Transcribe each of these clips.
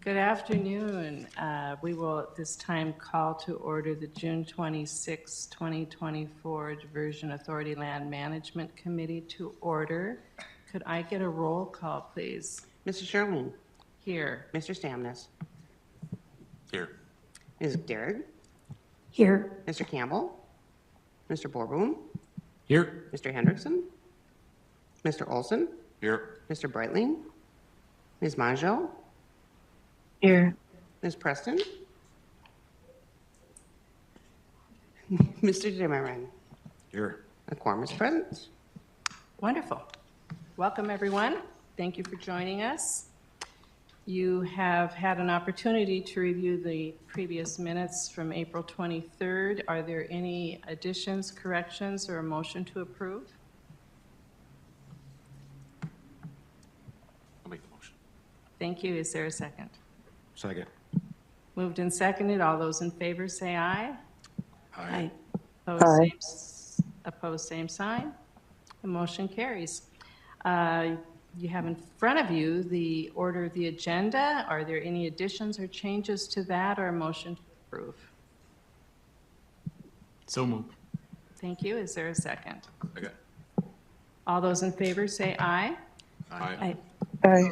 Good afternoon. We will at this time call to order the June 26, 2024 Diversion Authority Land Management Committee to order. Could I get a roll call, please? Mr. Sherwin. Here. Mr. Stamnus. Here. Ms. Derrick. Here. Mr. Campbell. Mr. Borboom. Here. Mr. Hendrickson. Mr. Olson. Here. Mr. Breitling. Ms. Maggio. Here. Ms. Preston. Mr. Zimmerman. Here. A quorum is present. Wonderful. Welcome, everyone. Thank you for joining us. You have had an opportunity to review the previous minutes from April 23rd. Are there any additions, corrections, or a motion to approve? I'll make the motion. Thank you. Is there a second? Second. Moved and seconded. All those in favor say aye. Aye. Opposed, same sign. The motion carries. You have in front of you the order of the agenda. Are there any additions or changes to that or a motion to approve? So moved. Thank you. Is there a second? Second. All those in favor say aye. Aye. Aye.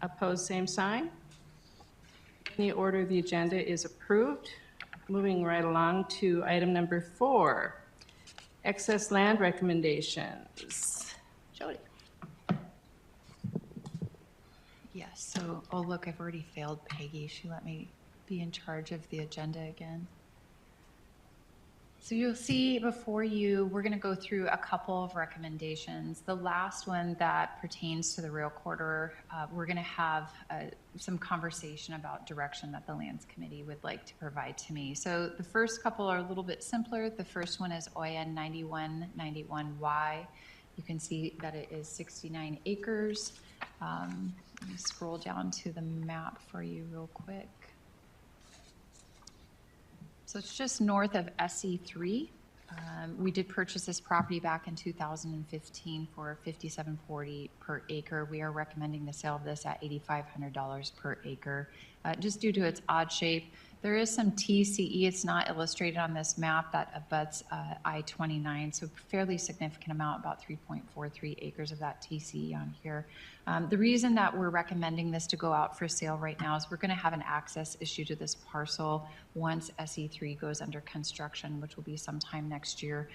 Opposed, same sign. The order of the agenda is approved. Moving right along to item number 4, excess land recommendations. Jody. Yes, so, oh look, I've already failed Peggy. She let me be in charge of the agenda again. So you'll see before you, we're going to go through a couple of recommendations. The last one that pertains to the rail corridor, we're going to have some conversation about direction that the Lands Committee would like to provide to me. So the first couple are a little bit simpler. The first one is OIN 9191Y. You can see that it is 69 acres. Let me scroll down to the map for you real quick. So it's just north of SE3. We did purchase this property back in 2015 for $5,740 per acre. We are recommending the sale of this at $8,500 per acre. Just due to its odd shape. There is some TCE, it's not illustrated on this map, that abuts I-29, so fairly significant amount, about 3.43 acres of that TCE on here. The reason that we're recommending this to go out for sale right now is we're going to have an access issue to this parcel once SE3 goes under construction, which will be sometime next year.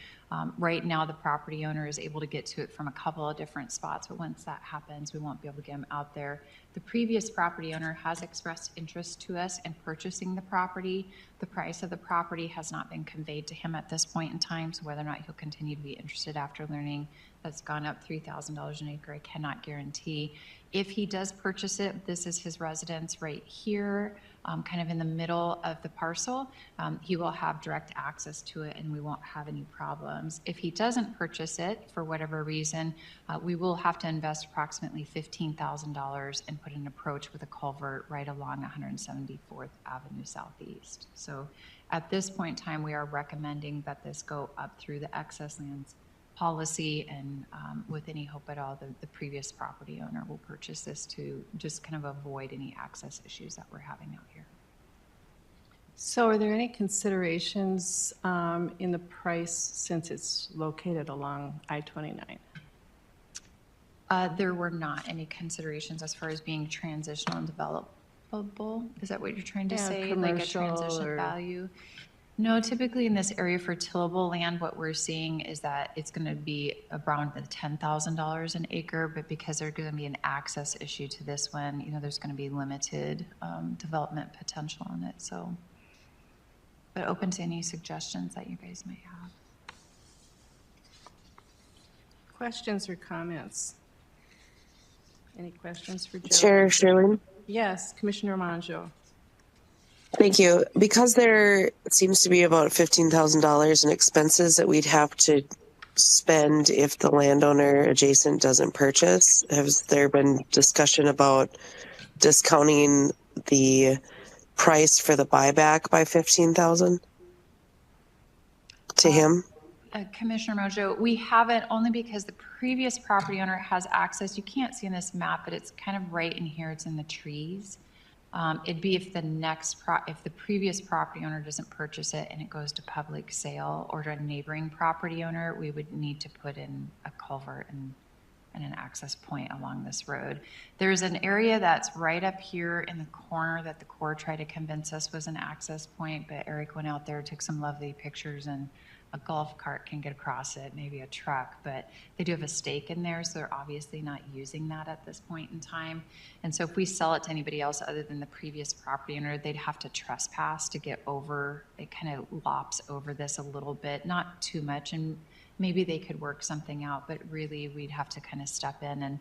Right now, the property owner is able to get to it from a couple of different spots, but once that happens, we won't be able to get them out there. The previous property owner has expressed interest to us in purchasing the property. The price of the property has not been conveyed to him at this point in time, so whether or not he'll continue to be interested after learning that's gone up $3,000 an acre, I cannot guarantee. If he does purchase it, this is his residence right here, kind of in the middle of the parcel. He will have direct access to it and we won't have any problems. If he doesn't purchase it for whatever reason, we will have to invest approximately $15,000 and put an approach with a culvert right along 174th Avenue Southeast. So at this point in time, we are recommending that this go up through the excess lands policy, and with any hope at all, the previous property owner will purchase this to just kind of avoid any access issues that we're having out here. So are there any considerations in the price since it's located along I-29? There were not any considerations as far as being transitional and developable. Is that what you're trying to say? Like a transition value? No, typically in this area for tillable land, what we're seeing is that it's going to be around the $10,000 an acre, but because there's going to be an access issue to this one, you know, there's going to be limited development potential on it. So, but open to any suggestions that you guys might have. Questions or comments? Any questions for Joe? Chair Sherwin. Yes, Commissioner Manjo. Thank you. Because there seems to be about $15,000 in expenses that we'd have to spend if the landowner adjacent doesn't purchase, has there been discussion about discounting the price for the buyback by $15,000 to him? Commissioner Mojo, we haven't, only because the previous property owner has access. You can't see in this map, but it's kind of right in here. It's in the trees. It'd be if if the previous property owner doesn't purchase it and it goes to public sale or to a neighboring property owner, we would need to put in a culvert and an access point along this road. There's an area that's right up here in the corner that the Corps tried to convince us was an access point, but Eric went out there, took some lovely pictures, and a golf cart can get across it, maybe a truck, but they do have a stake in there, so they're obviously not using that at this point in time. And so if we sell it to anybody else other than the previous property owner, they'd have to trespass to get over. It kind of lops over this a little bit, not too much, and maybe they could work something out, but really we'd have to kind of step in.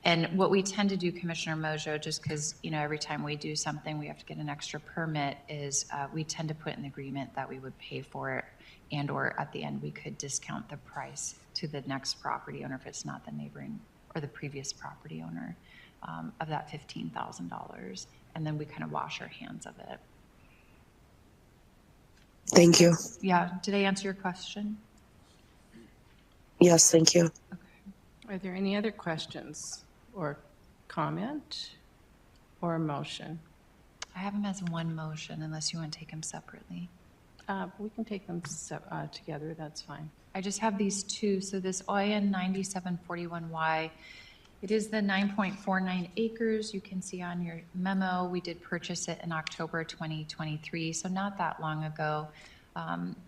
And what we tend to do, Commissioner Mojo, just because, you know, every time we do something, we have to get an extra permit, is we tend to put in the agreement that we would pay for it, and or at the end we could discount the price to the next property owner if it's not the neighboring or the previous property owner of that $15,000. And then we kind of wash our hands of it. Thank you. Yeah, did I answer your question? Yes, thank you. Are there any other questions or comment or motion? I have them as one motion unless you want to take them separately. We can take them together, that's fine. I just have these two. So this OIN 9741Y, it is the 9.49 acres. You can see on your memo, we did purchase it in October 2023, so not that long ago.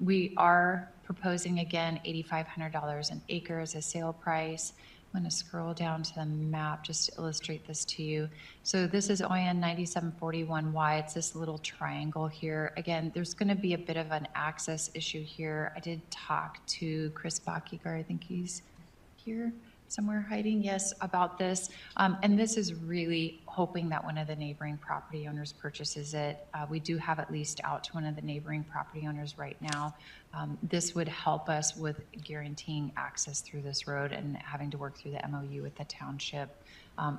We are proposing, again, $8,500 an acre as a sale price. I'm going to scroll down to the map just to illustrate this to you. So this is OIN 9741Y. It's this little triangle here. Again, there's going to be a bit of an access issue here. I did talk to Chris Bachieger. I think he's here somewhere hiding, yes, about this. And this is really hoping that one of the neighboring property owners purchases it. We do have at least out to one of the neighboring property owners right now. This would help us with guaranteeing access through this road and having to work through the MOU with the township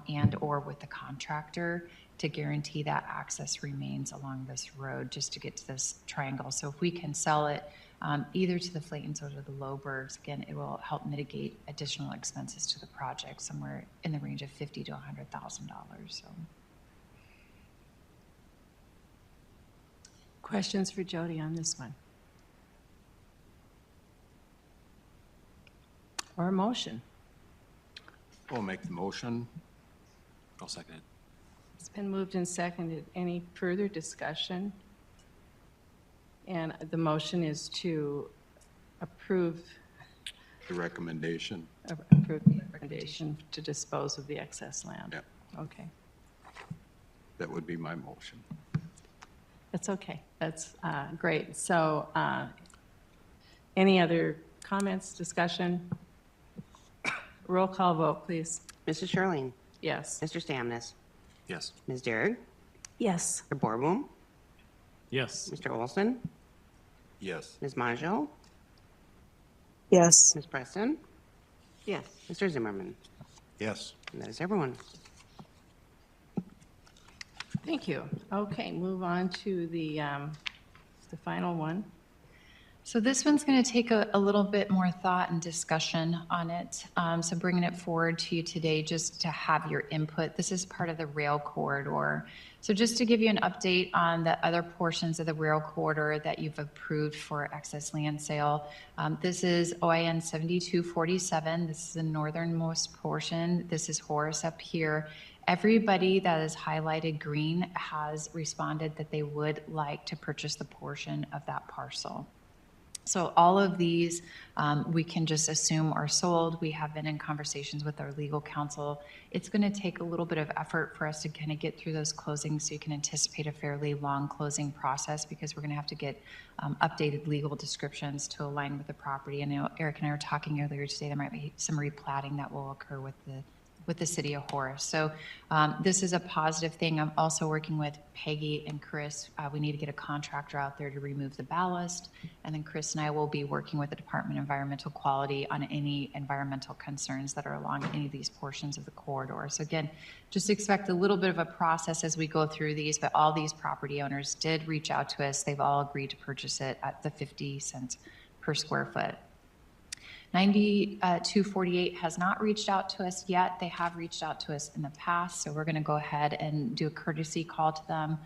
and or with the contractor to guarantee that access remains along this road just to get to this triangle. So if we can sell it either to the Flaytons or to the Lohbergs, again, it will help mitigate additional expenses to the project, somewhere in the range of $50,000 to $100,000. So, Questions for Jody on this one? Or a motion? I'll make the motion. I'll second it. It's been moved and seconded. Any further discussion? And the motion is to approve The recommendation. the recommendation to dispose of the excess land. Yep. Okay, That would be my motion. that's okay. That's great. So any other comments, discussion? Roll call vote, please. Mrs. Charlene, Yes. Mr. Stamnes, Yes. Ms. Derrick, Yes. Mr. Borboom, Yes. Mr. Olson, Yes. Ms. Majo, Yes. Ms. Preston, Yes. Mr. Zimmerman. Yes. And that is everyone. Thank you. Okay, move on to the final one. so this one's going to take a little bit more thought and discussion on it. So bringing it forward to you today just to have your input. This is part of the rail corridor. So just to give you an update on the other portions of the rail corridor that you've approved for excess land sale. This is OIN 7247. This is the northernmost portion. This is Horace up here. Everybody that is highlighted green has responded that they would like to purchase the portion of that parcel. So all of these we can just assume are sold. We have been in conversations with our legal counsel. It's going to take a little bit of effort for us to kind of get through those closings, so you can anticipate a fairly long closing process, because we're going to have to get updated legal descriptions to align with the property. And I know Eric and I were talking earlier today, there might be some replatting that will occur with the city of Horace. So this is a positive thing. I'm also working with Peggy and Chris. We need to get a contractor out there to remove the ballast. And then Chris and I will be working with the Department of Environmental Quality on any environmental concerns that are along any of these portions of the corridor. So again, just expect a little bit of a process as we go through these, but all these property owners did reach out to us. They've all agreed to purchase it at the 50 cents per square foot. 9248 has not reached out to us yet. They have reached out to us in the past, so we're going to go ahead and do a courtesy call to them,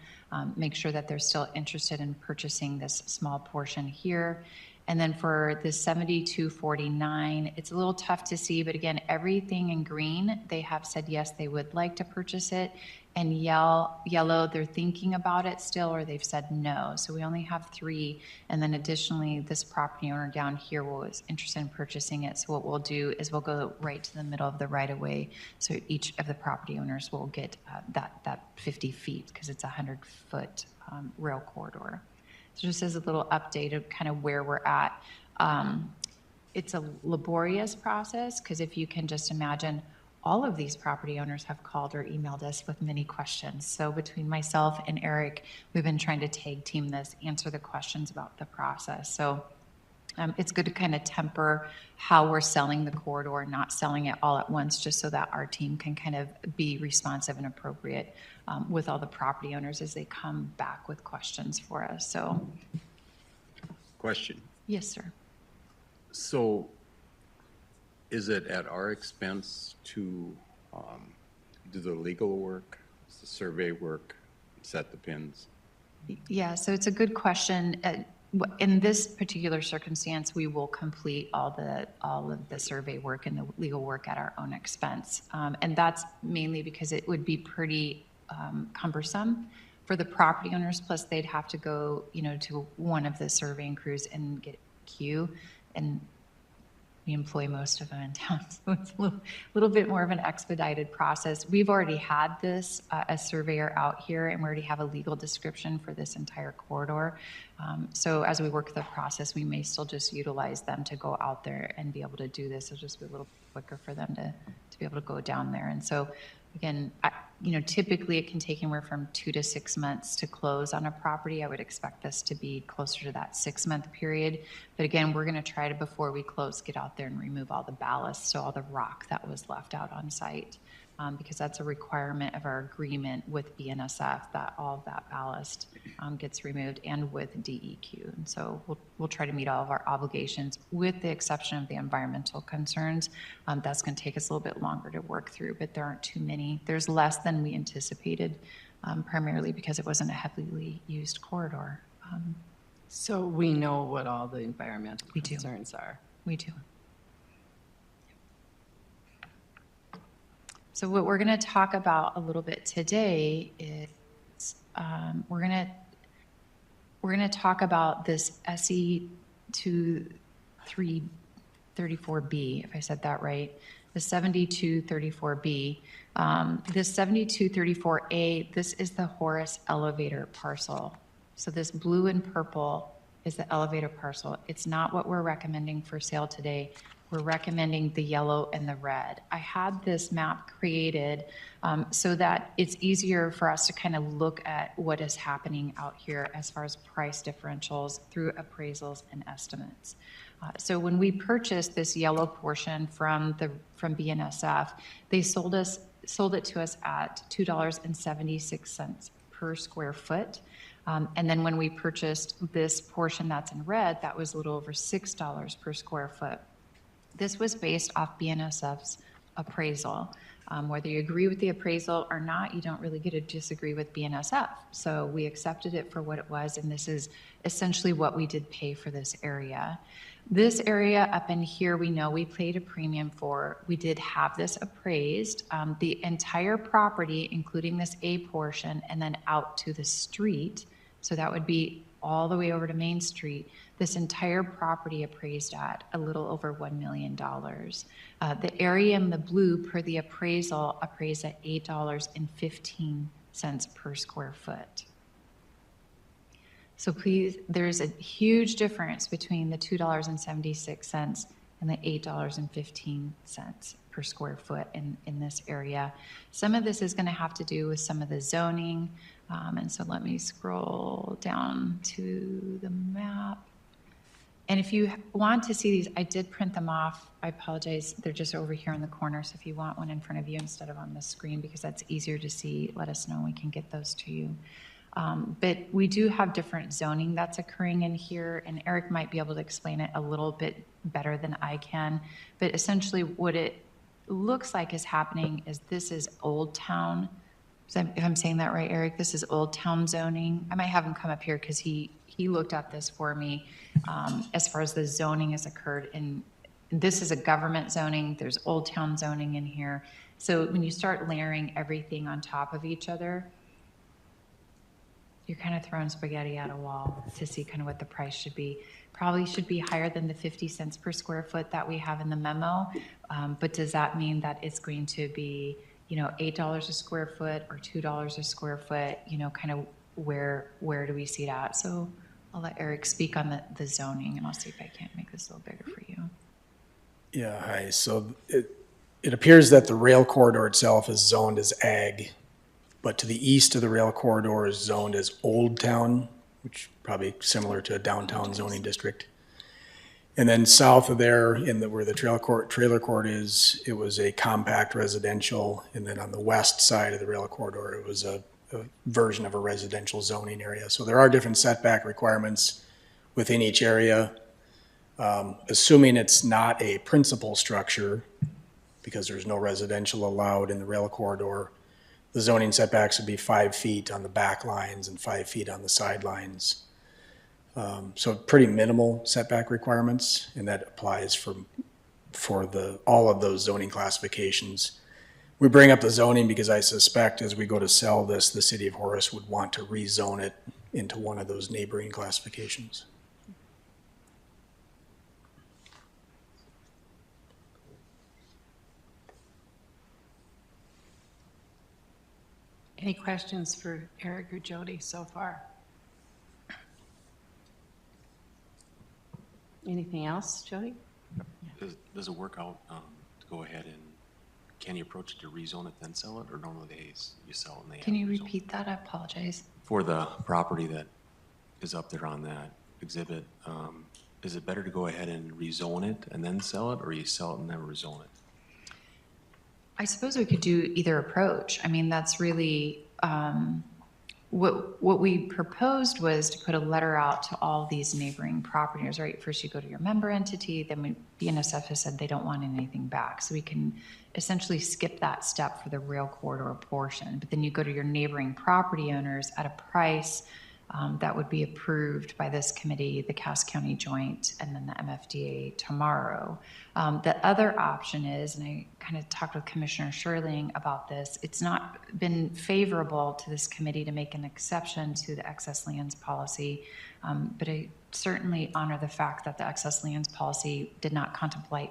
make sure that they're still interested in purchasing this small portion here. And then for the 7249, it's a little tough to see, but again, everything in green, they have said yes, they would like to purchase it. And yellow, they're thinking about it still, or they've said no. So we only have 3. And then additionally, this property owner down here was interested in purchasing it. So what we'll do is we'll go right to the middle of the right of way. So each of the property owners will get that 50 feet because it's a 100-foot rail corridor. So just as a little update of kind of where we're at. It's a laborious process because if you can just imagine, all of these property owners have called or emailed us with many questions. So between myself and Eric, we've been trying to tag team this, answer the questions about the process. So it's good to kind of temper how we're selling the corridor, not selling it all at once, just so that our team can kind of be responsive and appropriate with all the property owners as they come back with questions for us. So, Question. yes, sir. So is it at our expense to do the legal work, the survey work, set the pins? Yeah, so it's a good question. In this particular circumstance, we will complete all of the survey work and the legal work at our own expense. And that's mainly because it would be pretty cumbersome for the property owners. Plus, they'd have to go, to one of the surveying crews and get a queue. And we employ most of them in town, so it's a little bit more of an expedited process. We've already had this, a surveyor out here, and we already have a legal description for this entire corridor. So as we work the process, we may still just utilize them to go out there and be able to do this. It'll just be a little quicker for them to be able to go down there. And so, again, typically it can take anywhere from 2 to 6 months to close on a property. I would expect this to be closer to that 6-month period. But again, we're going to try to, before we close, get out there and remove all the ballast, so all the rock that was left out on site, because that's a requirement of our agreement with BNSF that all of that ballast gets removed, and with DEQ. And so we'll try to meet all of our obligations, with the exception of the environmental concerns. That's going to take us a little bit longer to work through, but there aren't too many. There's less than we anticipated, primarily because it wasn't a heavily used corridor. So we know what all the environmental We do. concerns are. We do. So what we're going to talk about a little bit today is we're going to talk about this SE 2334B, if I said that right, the 7234B. This 7234A, this is the Horace elevator parcel. So this blue and purple is the elevator parcel. It's not what we're recommending for sale today. We're recommending the yellow and the red. I had this map created so that it's easier for us to kind of look at what is happening out here as far as price differentials through appraisals and estimates. So when we purchased this yellow portion from BNSF, they sold it to us at $2.76 per square foot. And then when we purchased this portion that's in red, that was a little over $6 per square foot. This was based off BNSF's appraisal. Whether you agree with the appraisal or not, you don't really get to disagree with BNSF. So we accepted it for what it was, and this is essentially what we did pay for this area. This area up in here, we know we paid a premium for. We did have this appraised. The entire property, including this A portion, and then out to the street, so that would be all the way over to Main Street, this entire property appraised at a little over $1 million. The area in the blue, per the appraisal, appraised at $8.15 per square foot. So please, there's a huge difference between the $2.76 and the $8.15 per square foot in this area. Some of this is going to have to do with some of the zoning. And so let me scroll down to the map. And if you want to see these, I did print them off. I apologize. They're just over here in the corner. So if you want one in front of you instead of on the screen, because that's easier to see, let us know. We can get those to you. But we do have different zoning that's occurring in here, and Eric might be able to explain it a little bit better than I can. But essentially what it looks like is happening is this is Old Town. If I'm saying that right, Eric, this is Old Town zoning. I might have him come up here because he looked at this for me as far as the zoning has occurred. And this is a government zoning. There's Old Town zoning in here. So when you start layering everything on top of each other, you're kind of throwing spaghetti at a wall to see kind of what the price should be. Probably should be higher than the 50 cents per square foot that we have in the memo. But does that mean that it's going to be, $8 a square foot or $2 a square foot, kind of where do we see it at? So I'll let Eric speak on the zoning, and I'll see if I can't make this a little bigger for you. Yeah, hi. So it appears that the rail corridor itself is zoned as ag, but to the east of the rail corridor is zoned as Old Town, which probably similar to a downtown zoning district. And then south of there, where the trailer court is, it was a compact residential. And then on the west side of the rail corridor, it was a version of a residential zoning area. So there are different setback requirements within each area. Assuming it's not a principal structure, because there's no residential allowed in the rail corridor, the zoning setbacks would be 5 feet on the back lines and 5 feet on the sidelines. So pretty minimal setback requirements, and that applies for all of those zoning classifications. We bring up the zoning because I suspect as we go to sell this, the city of Horace would want to rezone it into one of those neighboring classifications. Any questions for Eric or Jody so far? Anything else, Jody? Does it work out to go ahead and, can you approach it to rezone it then sell it, or normally you sell it and they have Can you to rezone? repeat that? I apologize. For the property that is up there on that exhibit, is it better to go ahead and rezone it and then sell it, or you sell it and then rezone it? I suppose we could do either approach. I mean, that's really what we proposed was to put a letter out to all these neighboring property owners, right? First you go to your member entity, then BNSF has said they don't want anything back. So we can essentially skip that step for the rail corridor portion. But then you go to your neighboring property owners at a price that would be approved by this committee, the Cass County Joint, and then the MFDA tomorrow. The other option is, and I kind of talked with Commissioner Sherling about this, it's not been favorable to this committee to make an exception to the excess lands policy, but I certainly honor the fact that the excess lands policy did not contemplate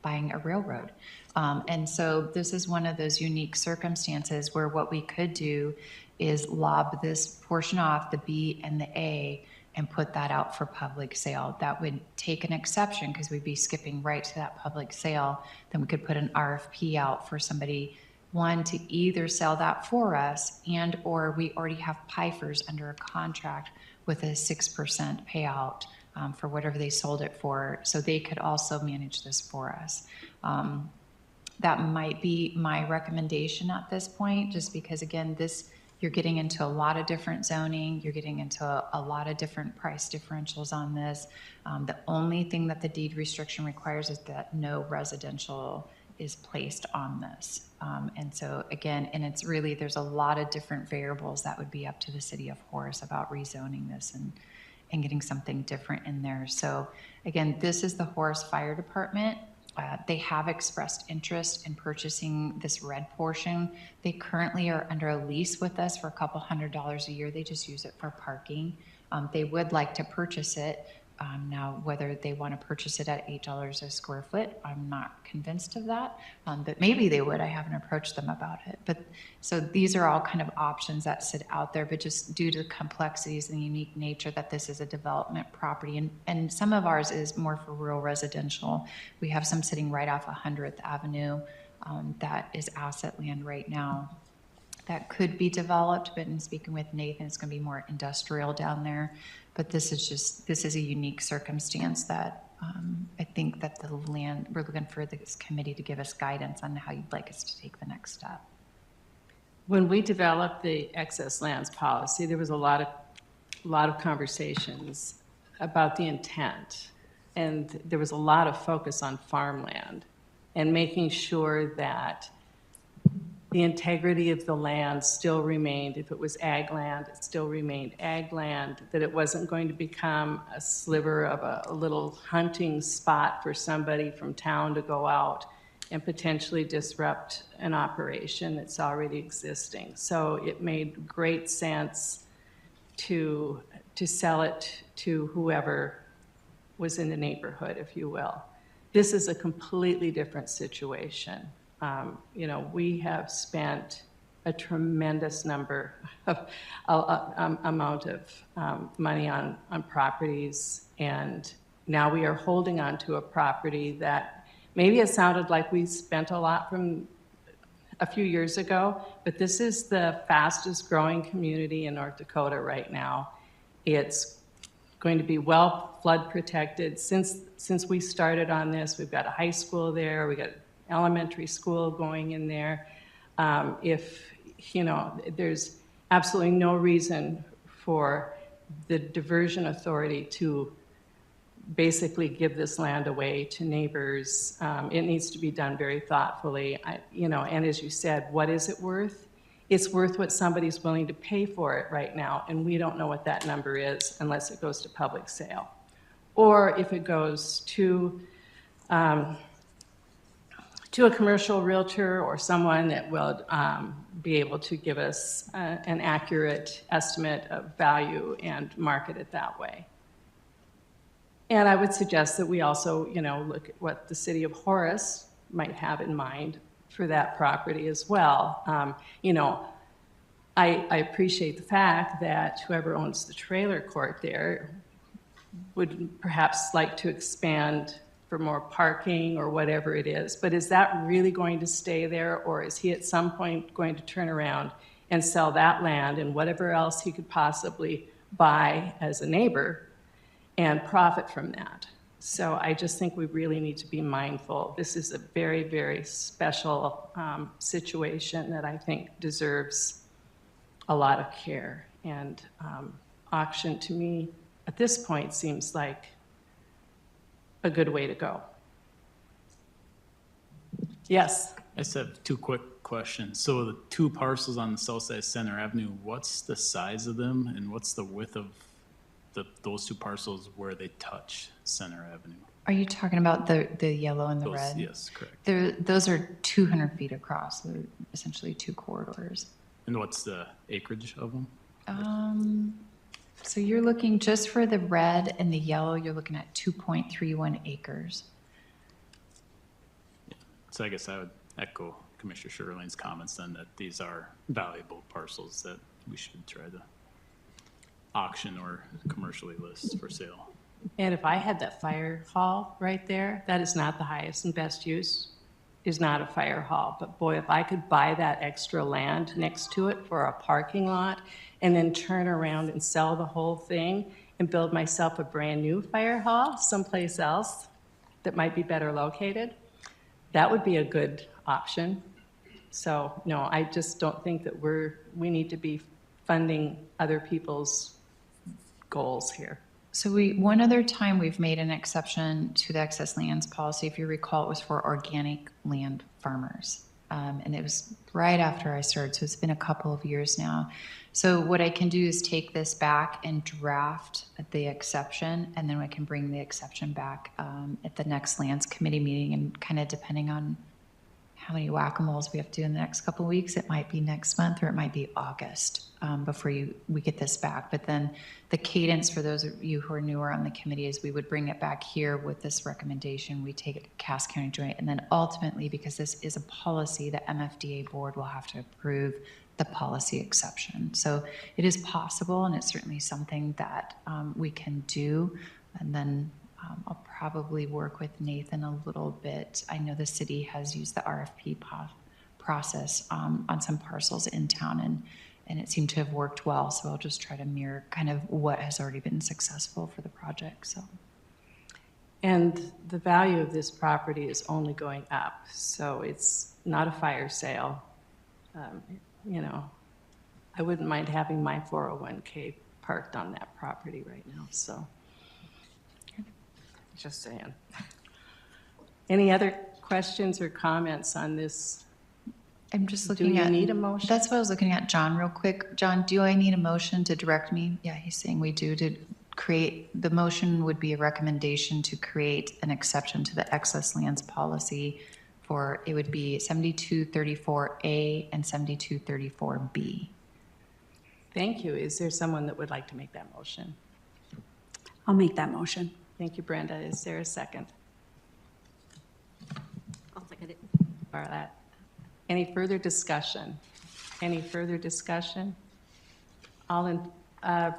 buying a railroad. And so this is one of those unique circumstances where what we could do is lob this portion off, the B and the A, and put that out for public sale. That would take an exception because we'd be skipping right to that public sale. Then we could put an RFP out for somebody, one, to either sell that for us, and or we already have PIFers under a contract with a 6% payout for whatever they sold it for, so they could also manage this for us. That might be my recommendation at this point, just because again, you're getting into a lot of different zoning, you're getting into a lot of different price differentials on this. The only thing that the deed restriction requires is that no residential is placed on this. And so again, and it's really, there's a lot of different variables that would be up to the city of Horace about rezoning this and getting something different in there. So again, this is the Horace Fire Department. They have expressed interest in purchasing this red portion. They currently are under a lease with us for a couple $100 a year. They just use it for parking. They would like to purchase it. Now, whether they want to purchase it at $8 a square foot, I'm not convinced of that, but maybe they would. I haven't approached them about it. But so these are all kind of options that sit out there, but just due to the complexities and the unique nature that this is a development property, and some of ours is more for rural residential. We have some sitting right off 100th Avenue that is asset land right now that could be developed, but in speaking with Nathan, it's going to be more industrial down there. But this is a unique circumstance that I think that we're looking for this committee to give us guidance on how you'd like us to take the next step. When we developed the excess lands policy, there was a lot of conversations about the intent. And there was a lot of focus on farmland and making sure that the integrity of the land still remained. If it was ag land, it still remained ag land, that it wasn't going to become a sliver of a little hunting spot for somebody from town to go out and potentially disrupt an operation that's already existing. So it made great sense to sell it to whoever was in the neighborhood, if you will. This is a completely different situation. You know, we have spent a tremendous number of amount of money on properties, and now we are holding on to a property that maybe it sounded like we spent a lot from a few years ago, but this is the fastest growing community in North Dakota right now. It's going to be well flood protected. Since we started on this, we've got a high school there, we got elementary school going in there. You know, there's absolutely no reason for the Diversion Authority to basically give this land away to neighbors. It needs to be done very thoughtfully. You know, and as you said, what is it worth? It's worth what somebody's willing to pay for it right now, and we don't know what that number is unless it goes to public sale. Or if it goes to a commercial realtor or someone that will be able to give us an accurate estimate of value and market it that way. And I would suggest that we also, you know, look at what the city of Horace might have in mind for that property as well. You know, I appreciate the fact that whoever owns the trailer court there would perhaps like to expand for more parking or whatever it is. But is that really going to stay there, or is he at some point going to turn around and sell that land and whatever else he could possibly buy as a neighbor and profit from that? So I just think we really need to be mindful. This is a very, very special situation that I think deserves a lot of care. And auction to me at this point seems like a good way to go. Yes? I just have two quick questions. So the two parcels on the south side of Center Avenue, what's the size of them and what's the width of those two parcels where they touch Center Avenue? Are you talking about the yellow and the Those, red? yes, correct. Those are 200 feet across. They're essentially two corridors. And what's the acreage of them? So you're looking just for the red and the yellow, you're looking at 2.31 acres. So I guess I would echo Commissioner Sherling's comments then that these are valuable parcels that we should try to auction or commercially list for sale. And if I had that fire hall right there, that is not the highest and best use, is not a fire hall. But boy, if I could buy that extra land next to it for a parking lot and then turn around and sell the whole thing and build myself a brand new fire hall someplace else that might be better located, that would be a good option. So no, I just don't think that we need to be funding other people's goals here. So one other time we've made an exception to the excess lands policy, if you recall, it was for organic land farmers. And it was right after I started, so it's been a couple of years now. So what I can do is take this back and draft the exception, and then I can bring the exception back at the next lands committee meeting, and kind of depending on how many whack-a-moles we have to do in the next couple of weeks, it might be next month or it might be August before we get this back. But then the cadence for those of you who are newer on the committee is we would bring it back here with this recommendation. We take it to Cass County Joint, and then ultimately, because this is a policy, the MFDA board will have to approve the policy exception. So it is possible, and it's certainly something that we can do. And then I'll probably work with Nathan a little bit. I know the city has used the RFP process on some parcels in town, and it seemed to have worked well. So I'll just try to mirror kind of what has already been successful for the project. So. And the value of this property is only going up. So it's not a fire sale. you know, I wouldn't mind having my 401K parked on that property right now, so. Just saying. Any other questions or comments on this? I'm just Do looking you at. need a motion? That's what I was looking at, John, real quick. John, do I need a motion to direct me? Yeah, he's saying we do to create, the motion would be a recommendation to create an exception to the excess lands policy for, it would be 7234A and 7234B. Thank you. Is there someone that would like to make that motion? I'll make that motion. Thank you, Brenda. Is there a second? I'll second it. Barlett. Any further discussion? Any further discussion? All in,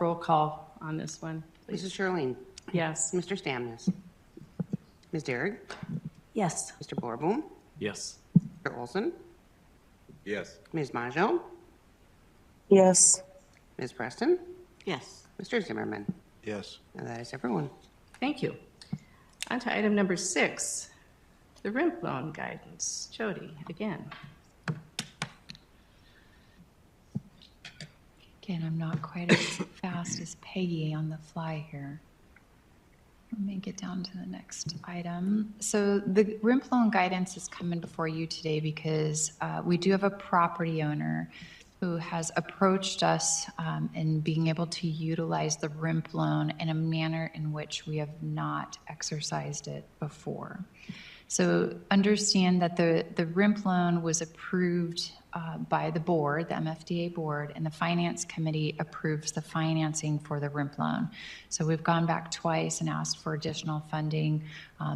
roll call on this one, please. Mrs. Shirley, Yes. Mr. Stamnes, Ms. Derrick, Yes. Mr. Borboom, Yes. Mr. Olson, Yes. Ms. Majo, Yes. Ms. Preston, Yes. Mr. Zimmerman. Yes. And that is everyone. Thank you. On to item number 6, the rent loan guidance. Jody, again. Again, I'm not quite as fast as Peggy on the fly here. Let me get down to the next item. So the RIMP loan guidance is coming before you today because we do have a property owner who has approached us in being able to utilize the RIMP loan in a manner in which we have not exercised it before. So understand that the RIMP loan was approved by the board, the MFDA board, and the finance committee approves the financing for the RIMP loan. So we've gone back twice and asked for additional funding.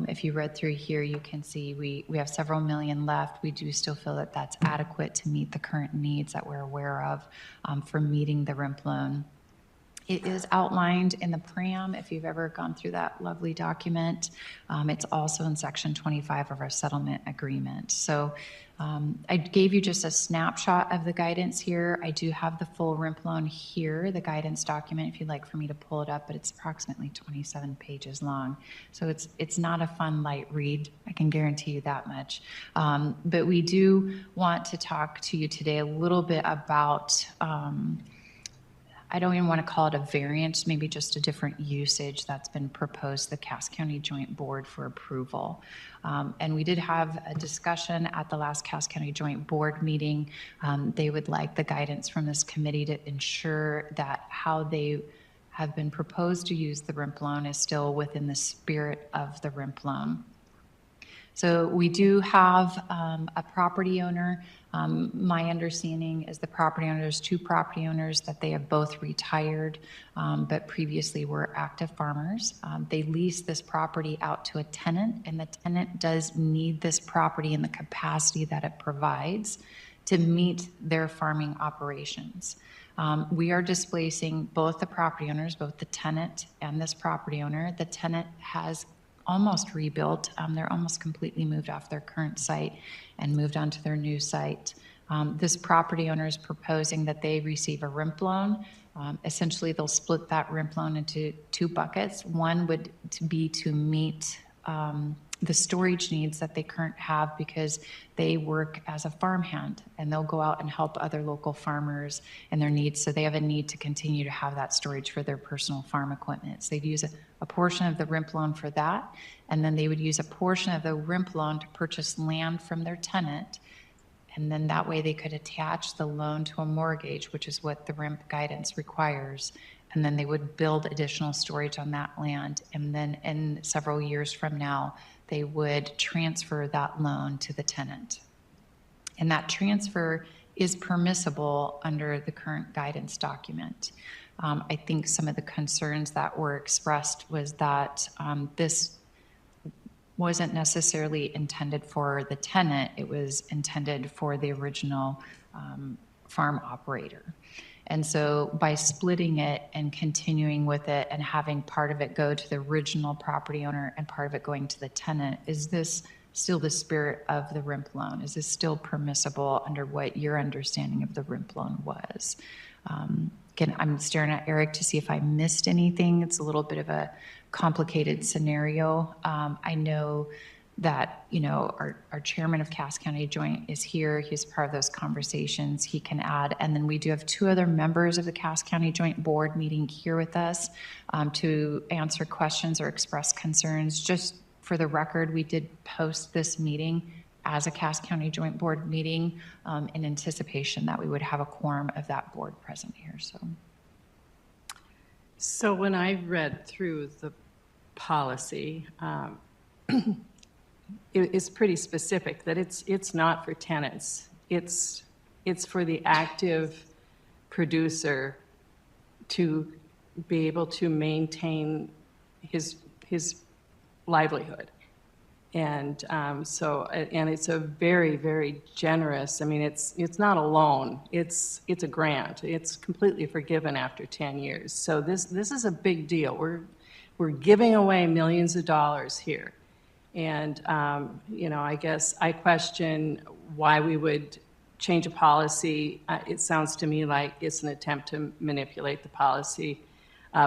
If you read through here, you can see we have several million left. We do still feel that that's adequate to meet the current needs that we're aware of for meeting the RIMP loan. It is outlined in the PRAM, if you've ever gone through that lovely document. It's also in section 25 of our settlement agreement. So I gave you just a snapshot of the guidance here. I do have the full RIMP loan here, the guidance document, if you'd like for me to pull it up, but it's approximately 27 pages long. So it's not a fun, light read, I can guarantee you that much. But we do want to talk to you today a little bit about I don't even want to call it a variance, maybe just a different usage that's been proposed to the Cass County Joint Board for approval. And we did have a discussion at the last Cass County Joint Board meeting. They would like the guidance from this committee to ensure that how they have been proposed to use the RIMP loan is still within the spirit of the RIMP loan. So we do have a property owner. My understanding is the property owners, 2 property owners, that they have both retired, but previously were active farmers. They lease this property out to a tenant, and the tenant does need this property in the capacity that it provides to meet their farming operations. We are displacing both the property owners, both the tenant and this property owner. The tenant has almost rebuilt. They're almost completely moved off their current site and moved onto their new site. This property owner is proposing that they receive a RIMP loan. Essentially, they'll split that RIMP loan into 2 buckets. One would be to meet the storage needs that they currently have because they work as a farmhand and they'll go out and help other local farmers and their needs. So they have a need to continue to have that storage for their personal farm equipment. So they'd use a portion of the RIMP loan for that. And then they would use a portion of the RIMP loan to purchase land from their tenant. And then that way they could attach the loan to a mortgage, which is what the RIMP guidance requires. And then they would build additional storage on that land. And then in several years from now, they would transfer that loan to the tenant. And that transfer is permissible under the current guidance document. I think some of the concerns that were expressed was that this wasn't necessarily intended for the tenant, it was intended for the original farm operator. And so by splitting it and continuing with it and having part of it go to the original property owner and part of it going to the tenant, is this still the spirit of the RIMP loan? Is this still permissible under what your understanding of the RIMP loan was? Again, I'm staring at Eric to see if I missed anything. It's a little bit of a complicated scenario. I know that, you know, our chairman of Cass County Joint is here. He's part of those conversations. He can add. And then we do have 2 other members of the Cass County Joint Board meeting here with us to answer questions or express concerns. Just for the record, we did post this meeting as a Cass County Joint Board meeting in anticipation that we would have a quorum of that board present here. So when I read through the policy, it's pretty specific that it's not for tenants. It's for the active producer to be able to maintain his livelihood. And and it's a very, very generous, I mean, it's not a loan, it's a grant. It's completely forgiven after 10 years. So this is a big deal. We're giving away millions of dollars here. And, you know, I guess I question why we would change a policy. It sounds to me like it's an attempt to manipulate the policy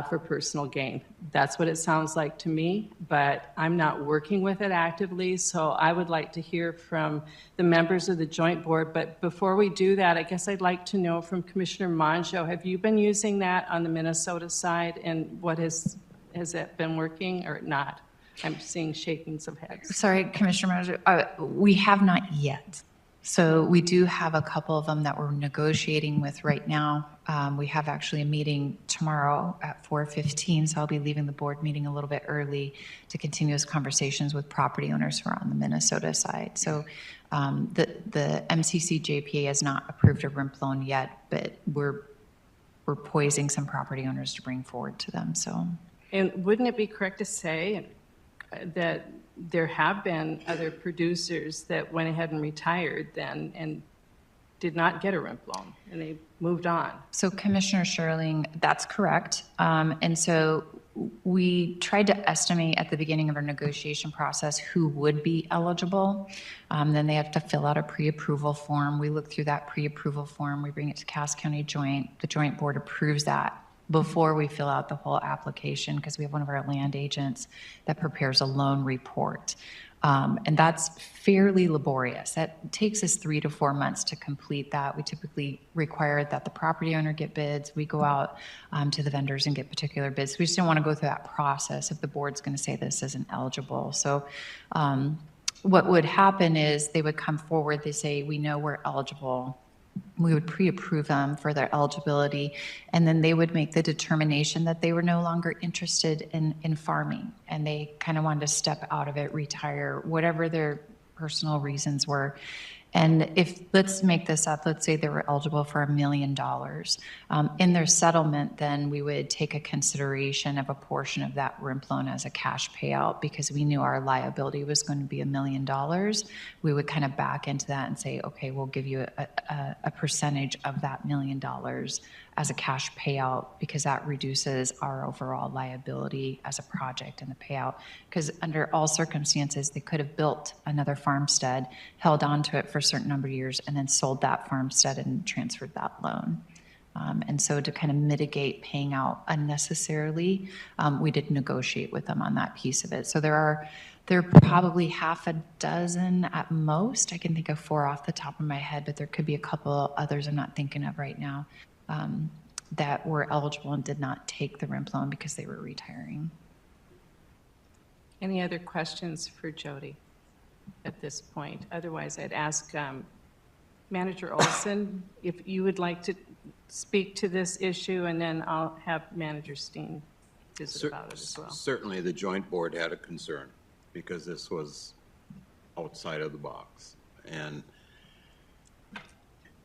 for personal gain. That's what it sounds like to me, but I'm not working with it actively, so I would like to hear from the members of the joint board. But before we do that, I guess I'd like to know from Commissioner Monjo, have you been using that on the Minnesota side, and what has it been working or not? I'm seeing shakings of heads. Sorry, Commissioner Manager, we have not yet. So we do have a couple of them that we're negotiating with right now. We have actually a meeting tomorrow at 4:15, so I'll be leaving the board meeting a little bit early to continue those conversations with property owners who are on the Minnesota side. So the MCC JPA has not approved a RIMP loan yet, but we're poising some property owners to bring forward to them. So. And wouldn't it be correct to say that there have been other producers that went ahead and retired then and did not get a RIMP loan, and they moved on? So Commissioner Sherling, that's correct. And so we tried to estimate at the beginning of our negotiation process who would be eligible. Then they have to fill out a pre-approval form. We look through that pre-approval form. We bring it to Cass County Joint. The Joint Board approves that before we fill out the whole application, because we have one of our land agents that prepares a loan report. And that's fairly laborious. That takes us 3 to 4 months to complete that. We typically require that the property owner get bids. We go out to the vendors and get particular bids. We just don't want to go through that process if the board's going to say this isn't eligible. So what would happen is they would come forward, they say, we know we're eligible. We would pre-approve them for their eligibility, and then they would make the determination that they were no longer interested in farming, and they kind of wanted to step out of it, retire, whatever their personal reasons were. And if, let's make this up, let's say they were eligible for $1 million. In their settlement, then we would take a consideration of a portion of that RIMP loan as a cash payout, because we knew our liability was going to be $1 million. We would kind of back into that and say, okay, we'll give you a percentage of that $1 million as a cash payout, because that reduces our overall liability as a project and the payout. Because under all circumstances, they could have built another farmstead, held on to it for a certain number of years, and then sold that farmstead and transferred that loan. And so to kind of mitigate paying out unnecessarily, we did negotiate with them on that piece of it. So there are probably half a dozen at most. I can think of 4 off the top of my head, but there could be a couple others I'm not thinking of right now that were eligible and did not take the RIMP loan because they were retiring. Any other questions for Jody at this point? Otherwise, I'd ask Manager Olson if you would like to speak to this issue, and then I'll have Manager Steen visit about it as well. Certainly, the joint board had a concern because this was outside of the box. And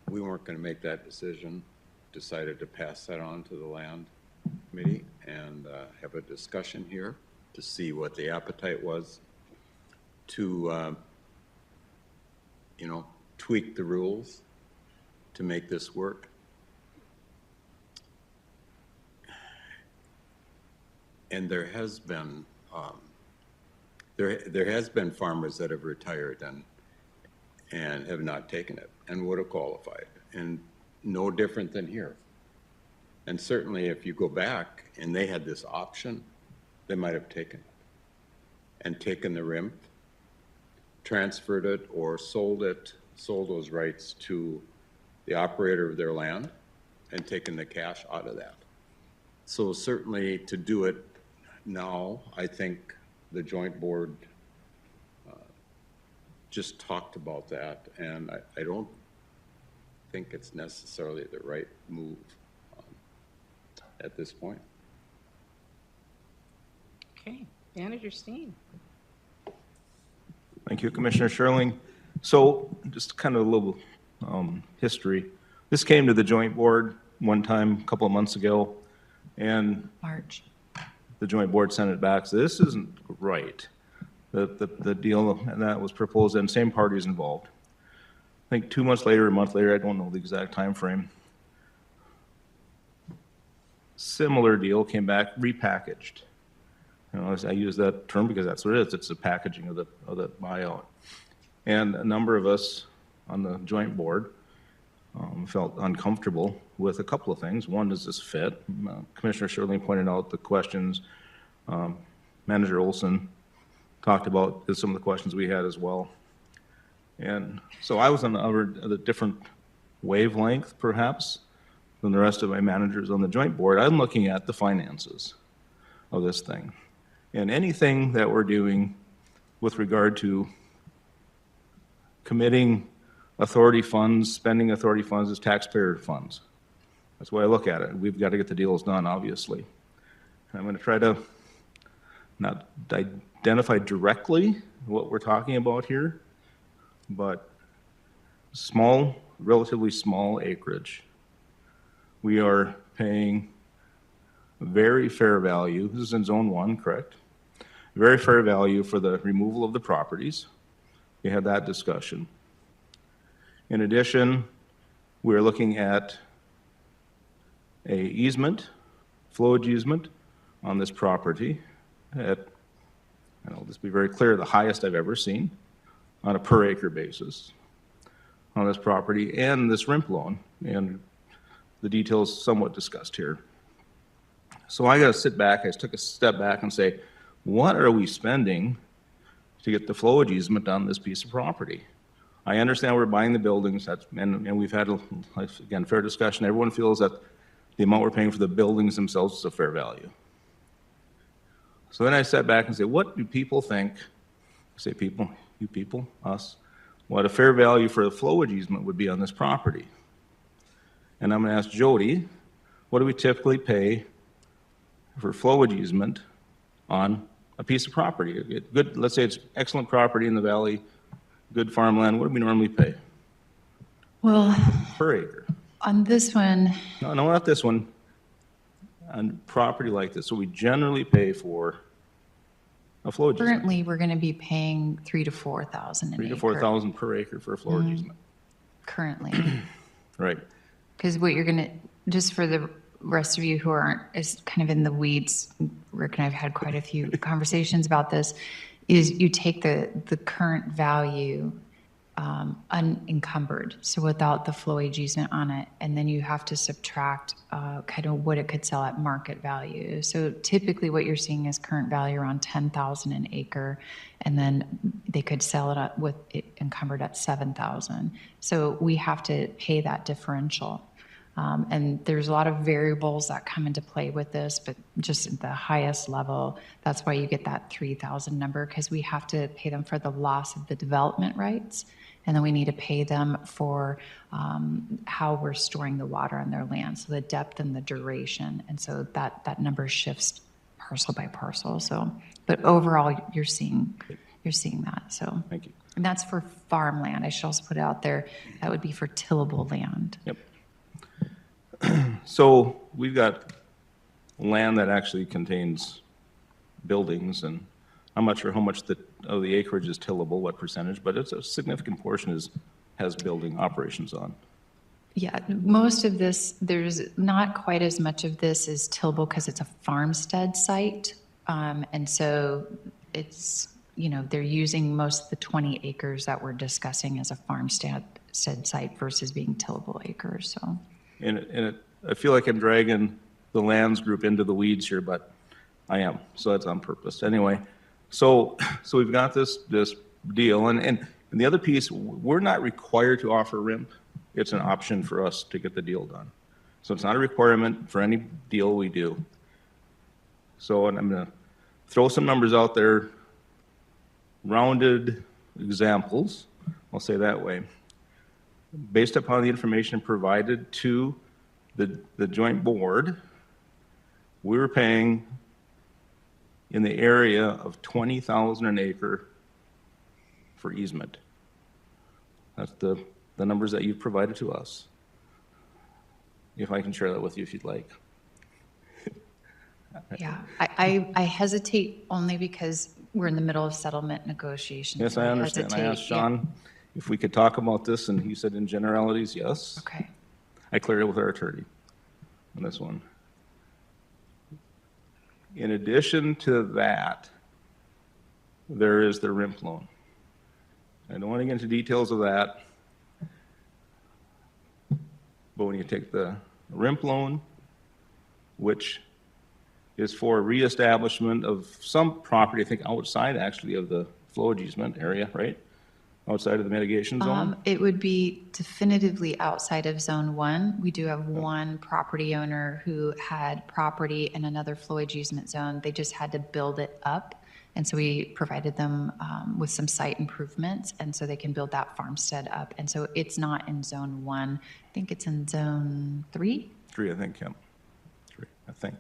we weren't going to make that decision, decided to pass that on to the land committee and have a discussion here to see what the appetite was to, tweak the rules to make this work. And there has been there has been farmers that have retired and have not taken it and would have qualified, and no different than here. And certainly if you go back and they had this option, they might have taken it and taken the RIMP transferred it or sold those rights to the operator of their land and taken the cash out of that. So certainly to do it now, I think the joint board just talked about that, and I don't think it's necessarily the right move at this point. Okay, Manager Steen. Thank you, Commissioner Sherling. So just kind of a little history. This came to the joint board one time, a couple of months ago, and March. the joint board sent it back. So this isn't right. The deal that was proposed, and same parties involved. I think 2 months later, a month later, I don't know the exact time frame. Similar deal came back repackaged. You know, I use that term because that's what it is. It's the packaging of the buyout. And a number of us on the joint board felt uncomfortable with a couple of things. One, does this fit? Commissioner Sherling pointed out the questions. Manager Olson talked about some of the questions we had as well. And so I was on a different wavelength, perhaps, than the rest of my managers on the joint board. I'm looking at the finances of this thing. And anything that we're doing with regard to committing authority funds, spending authority funds as taxpayer funds. That's the way I look at it. We've got to get the deals done, obviously. And I'm going to try to not identify directly what we're talking about here, but small, relatively small acreage. We are paying very fair value. This is in zone 1, correct? Very fair value for the removal of the properties. We had that discussion. In addition, we're looking at a easement, flowage easement on this property at, and I'll just be very clear, the highest I've ever seen on a per acre basis on this property, and this RIMP loan, and the details somewhat discussed here. So I got to sit back, I took a step back and say, what are we spending to get the flowage easement on this piece of property? I understand we're buying the buildings, and we've had, again, fair discussion. Everyone feels that the amount we're paying for the buildings themselves is a fair value. So then I sat back and said, what do people think? I say people, you people, us, what a fair value for a flowage easement would be on this property. And I'm going to ask Jody, what do we typically pay for flowage easement on a piece of property? Good, let's say it's excellent property in the valley, good farmland. What do we normally pay Well, per acre? on this one, No, not this one. On property like this, so we generally pay for a flowage easement. currently, we're going to be paying 3,000 to 4,000 an acre. 3,000 to 4,000 per acre for a flowage easement. Currently. Right. Because what you're going to, just for the rest of you who aren't as kind of in the weeds, Rick and I've had quite a few conversations about this, is you take the current value unencumbered, so without the flowage easement on it, and then you have to subtract kind of what it could sell at market value. So typically what you're seeing is current value around 10,000 an acre, and then they could sell it with it encumbered at 7,000. So we have to pay that differential. And there's a lot of variables that come into play with this, but just at the highest level, that's why you get that 3,000 number, because we have to pay them for the loss of the development rights, and then we need to pay them for how we're storing the water on their land, so the depth and the duration, and so that number shifts parcel by parcel. So, but overall, you're seeing that. So, Thank you. and that's for farmland. I should also put it out there, that would be for tillable land. Yep. So we've got land that actually contains buildings, and I'm not sure how much of the acreage is tillable, what percentage, but it's a significant portion has building operations on. Yeah, most of this, there's not quite as much of this is tillable because it's a farmstead site. And so it's, they're using most of the 20 acres that we're discussing as a farmstead site versus being tillable acres, so. And I feel like I'm dragging the lands group into the weeds here, but I am, so that's on purpose. Anyway, so we've got this deal. And the other piece, we're not required to offer RIMP. It's an option for us to get the deal done. So it's not a requirement for any deal we do. So, and I'm going to throw some numbers out there, rounded examples, I'll say that way. Based upon the information provided to the joint board, we were paying in the area of $20,000 an acre for easement. That's the numbers that you've provided to us. If I can share that with you if you'd like. Yeah, I hesitate only because we're in the middle of settlement negotiations. Yes, I understand. I asked hesitate, yeah. Sean if we could talk about this, and he said in generalities, yes. Okay. I cleared it with our attorney on this one. In addition to that, there is the RIMP loan. I don't want to get into details of that, but when you take the RIMP loan, which is for reestablishment of some property, I think outside actually of the flow easement area, right? Outside of the mitigation zone? It would be definitively outside of Zone 1. We do have one property owner who had property in another flowage easement zone. They just had to build it up. And so we provided them with some site improvements, and so they can build that farmstead up. And so it's not in Zone 1. I think it's in Zone 3. 3, I think, yeah. 3, I think.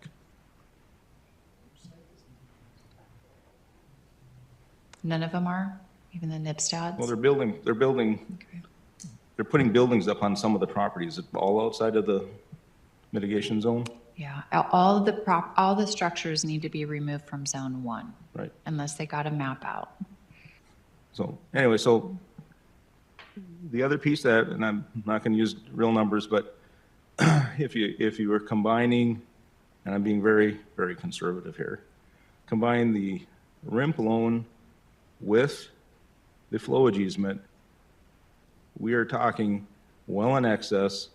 None of them are, even the Nipstads? Well, they're putting buildings up on some of the properties, all outside of the mitigation zone, Yeah, all the structures need to be removed from Zone 1. right? Unless they got a map out. So anyway, so the other piece that, and I'm not going to use real numbers, but if you were combining, and I'm being very, very conservative here, combine the RIMP loan with the flowage easement, we are talking well in excess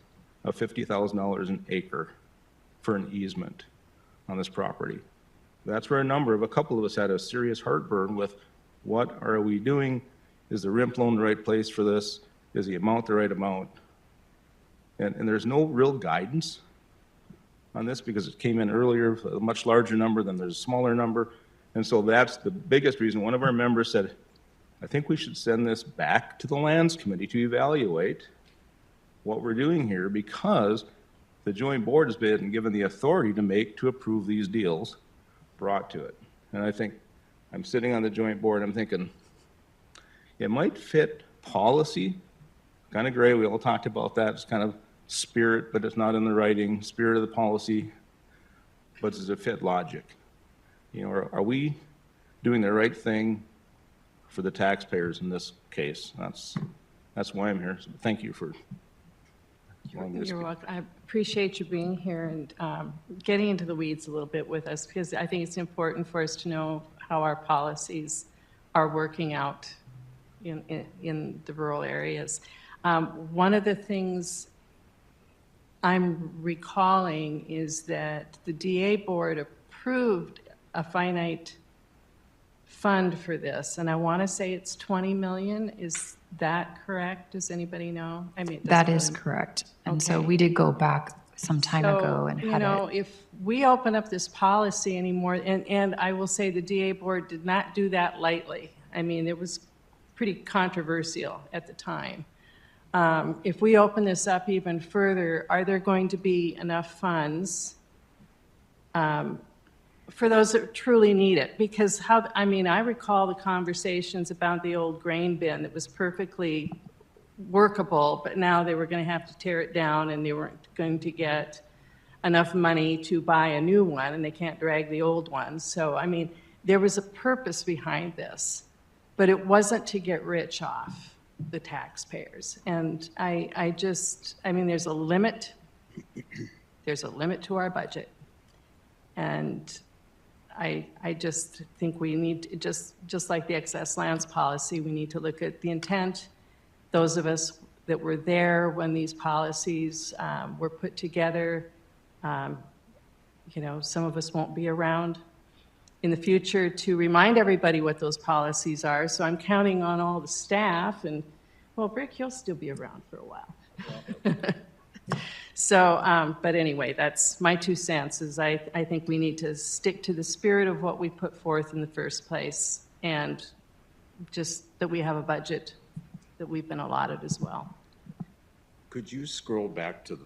of $50,000 an acre for an easement on this property. That's where a couple of us had a serious heartburn with what are we doing? Is the RIMP loan the right place for this? Is the amount the right amount? And there's no real guidance on this because it came in earlier, a much larger number than there's a smaller number. And so that's the biggest reason. One of our members said, I think we should send this back to the Lands Committee to evaluate what we're doing here because the joint board has been given the authority to approve these deals brought to it. And I think I'm sitting on the joint board, I'm thinking it might fit policy, kind of gray. We all talked about that. It's kind of spirit, but it's not in the writing, spirit of the policy, but does it fit logic? You know, are we doing the right thing for the taxpayers in this case? That's why I'm here. So thank you for allowing me to You're speak. welcome. I appreciate you being here and getting into the weeds a little bit with us because I think it's important for us to know how our policies are working out in the rural areas. One of the things I'm recalling is that the DA board approved a finite fund for this, and I want to say it's 20 million. Is that correct? Does anybody know? I mean, it That doesn't is really- correct. And so Okay. we did go back some time ago So, and you had know, it. if we open up this policy anymore, and I will say the DA board did not do that lightly. I mean, it was pretty controversial at the time. If we open this up even further, are there going to be enough funds for those that truly need it? Because I recall the conversations about the old grain bin that was perfectly workable, but now they were going to have to tear it down and they weren't going to get enough money to buy a new one and they can't drag the old one. So, I mean, there was a purpose behind this, but it wasn't to get rich off the taxpayers. And there's a limit. There's a limit to our budget. And I just think we need to, just like the excess lands policy, we need to look at the intent. Those of us that were there when these policies were put together, some of us won't be around in the future to remind everybody what those policies are. So I'm counting on all the staff and, well, Rick, you'll still be around for a while. So, but anyway, that's my 2 cents, is I think we need to stick to the spirit of what we put forth in the first place, and just that we have a budget that we've been allotted as well. Could you scroll back to the,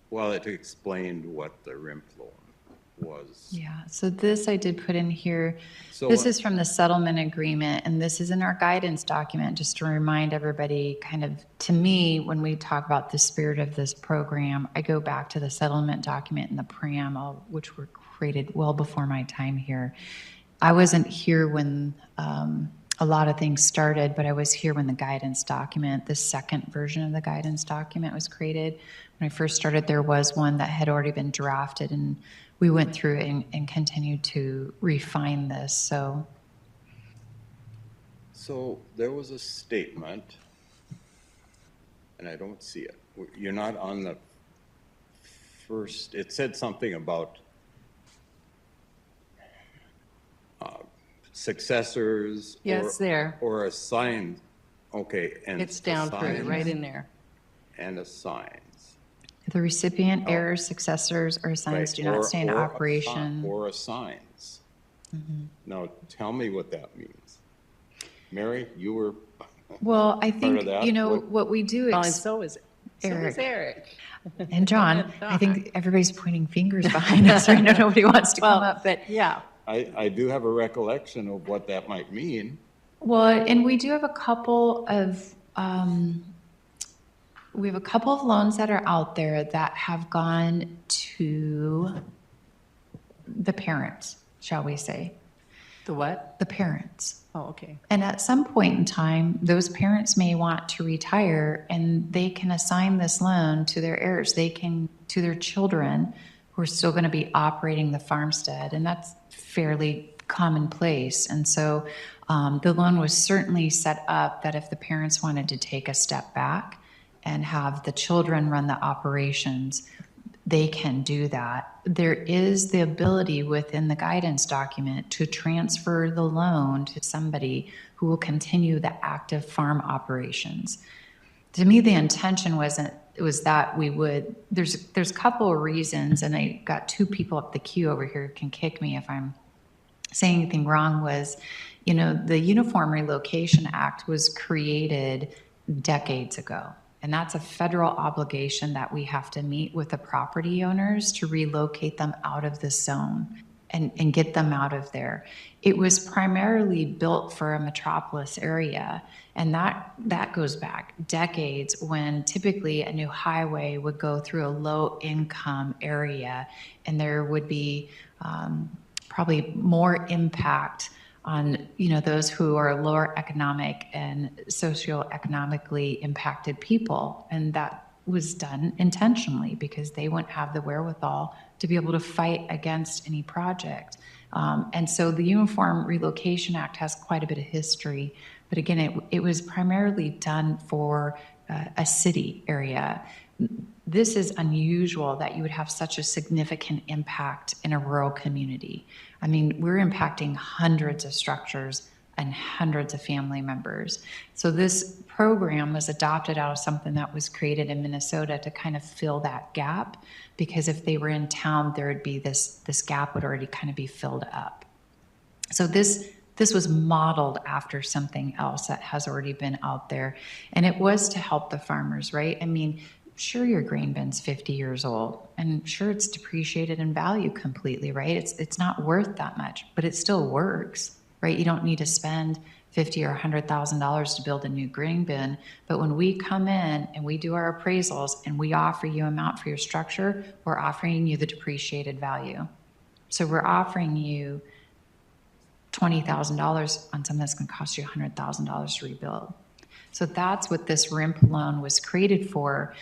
well, it explained what the RIMP loan was. Yeah, so this I did put in here. So, This is from the settlement agreement, and this is in our guidance document, just to remind everybody, kind of, to me, when we talk about the spirit of this program, I go back to the settlement document and the preamble, which were created well before my time here. I wasn't here when a lot of things started, but I was here when the guidance document, the second version of the guidance document, was created. When I first started, there was one that had already been drafted, and we went through and continued to refine this. So there was a statement, and I don't see it. You're not on the first, it said something about successors. Yeah, or- it's there. Or assigned, okay, and. It's down further, assigns right in there. And assigns. the recipient, heirs, successors, or assigns Right, do not stay in or operation. Or assigns. Now, tell me what that means. Mary, you were, Well, I of think, that? you know, What- what we do, Well, and so is Eric. Eric. and John, I think everybody's pointing fingers behind us, right? Nobody wants to come Well, up, but yeah, I do have a recollection of what that might mean. well, and we do have a couple of, we have a couple of loans that are out there that have gone to the parents, shall we say, the what? the parents. Oh, okay. And at some point in time, those parents may want to retire, and they can assign this loan to their heirs. They can, to their children who are still going to be operating the farmstead, and that's fairly commonplace. And so the loan was certainly set up that if the parents wanted to take a step back and have the children run the operations, they can do that. There is the ability within the guidance document to transfer the loan to somebody who will continue the active farm operations. To me, the intention was that we would, there's a couple of reasons, and I got 2 people up the queue over here who can kick me if I'm saying anything wrong, was, you know, the Uniform Relocation Act was created decades ago. And that's a federal obligation that we have to meet with the property owners to relocate them out of the zone and get them out of there. It was primarily built for a metropolis area, and that goes back decades, when typically a new highway would go through a low-income area, and there would be probably more impact on, you know, those who are lower economic and socioeconomically impacted people. And that was done intentionally because they wouldn't have the wherewithal to be able to fight against any project. And so the Uniform Relocation Act has quite a bit of history, but again, it was primarily done for a city area. This is unusual that you would have such a significant impact in a rural community. I mean, we're impacting hundreds of structures and hundreds of family members. So this program was adopted out of something that was created in Minnesota to kind of fill that gap, because if they were in town, there would be this gap would already kind of be filled up. So this was modeled after something else that has already been out there, and it was to help the farmers, right? I mean, sure, your grain bin's 50 years old, and sure, it's depreciated in value completely, right? It's not worth that much, but it still works, right? You don't need to spend $50,000 or $100,000 to build a new grain bin. But when we come in and we do our appraisals and we offer you amount for your structure, we're offering you the depreciated value. So we're offering you $20,000 on something that's going to cost you $100,000 to rebuild. So that's what this RIMP loan was created for,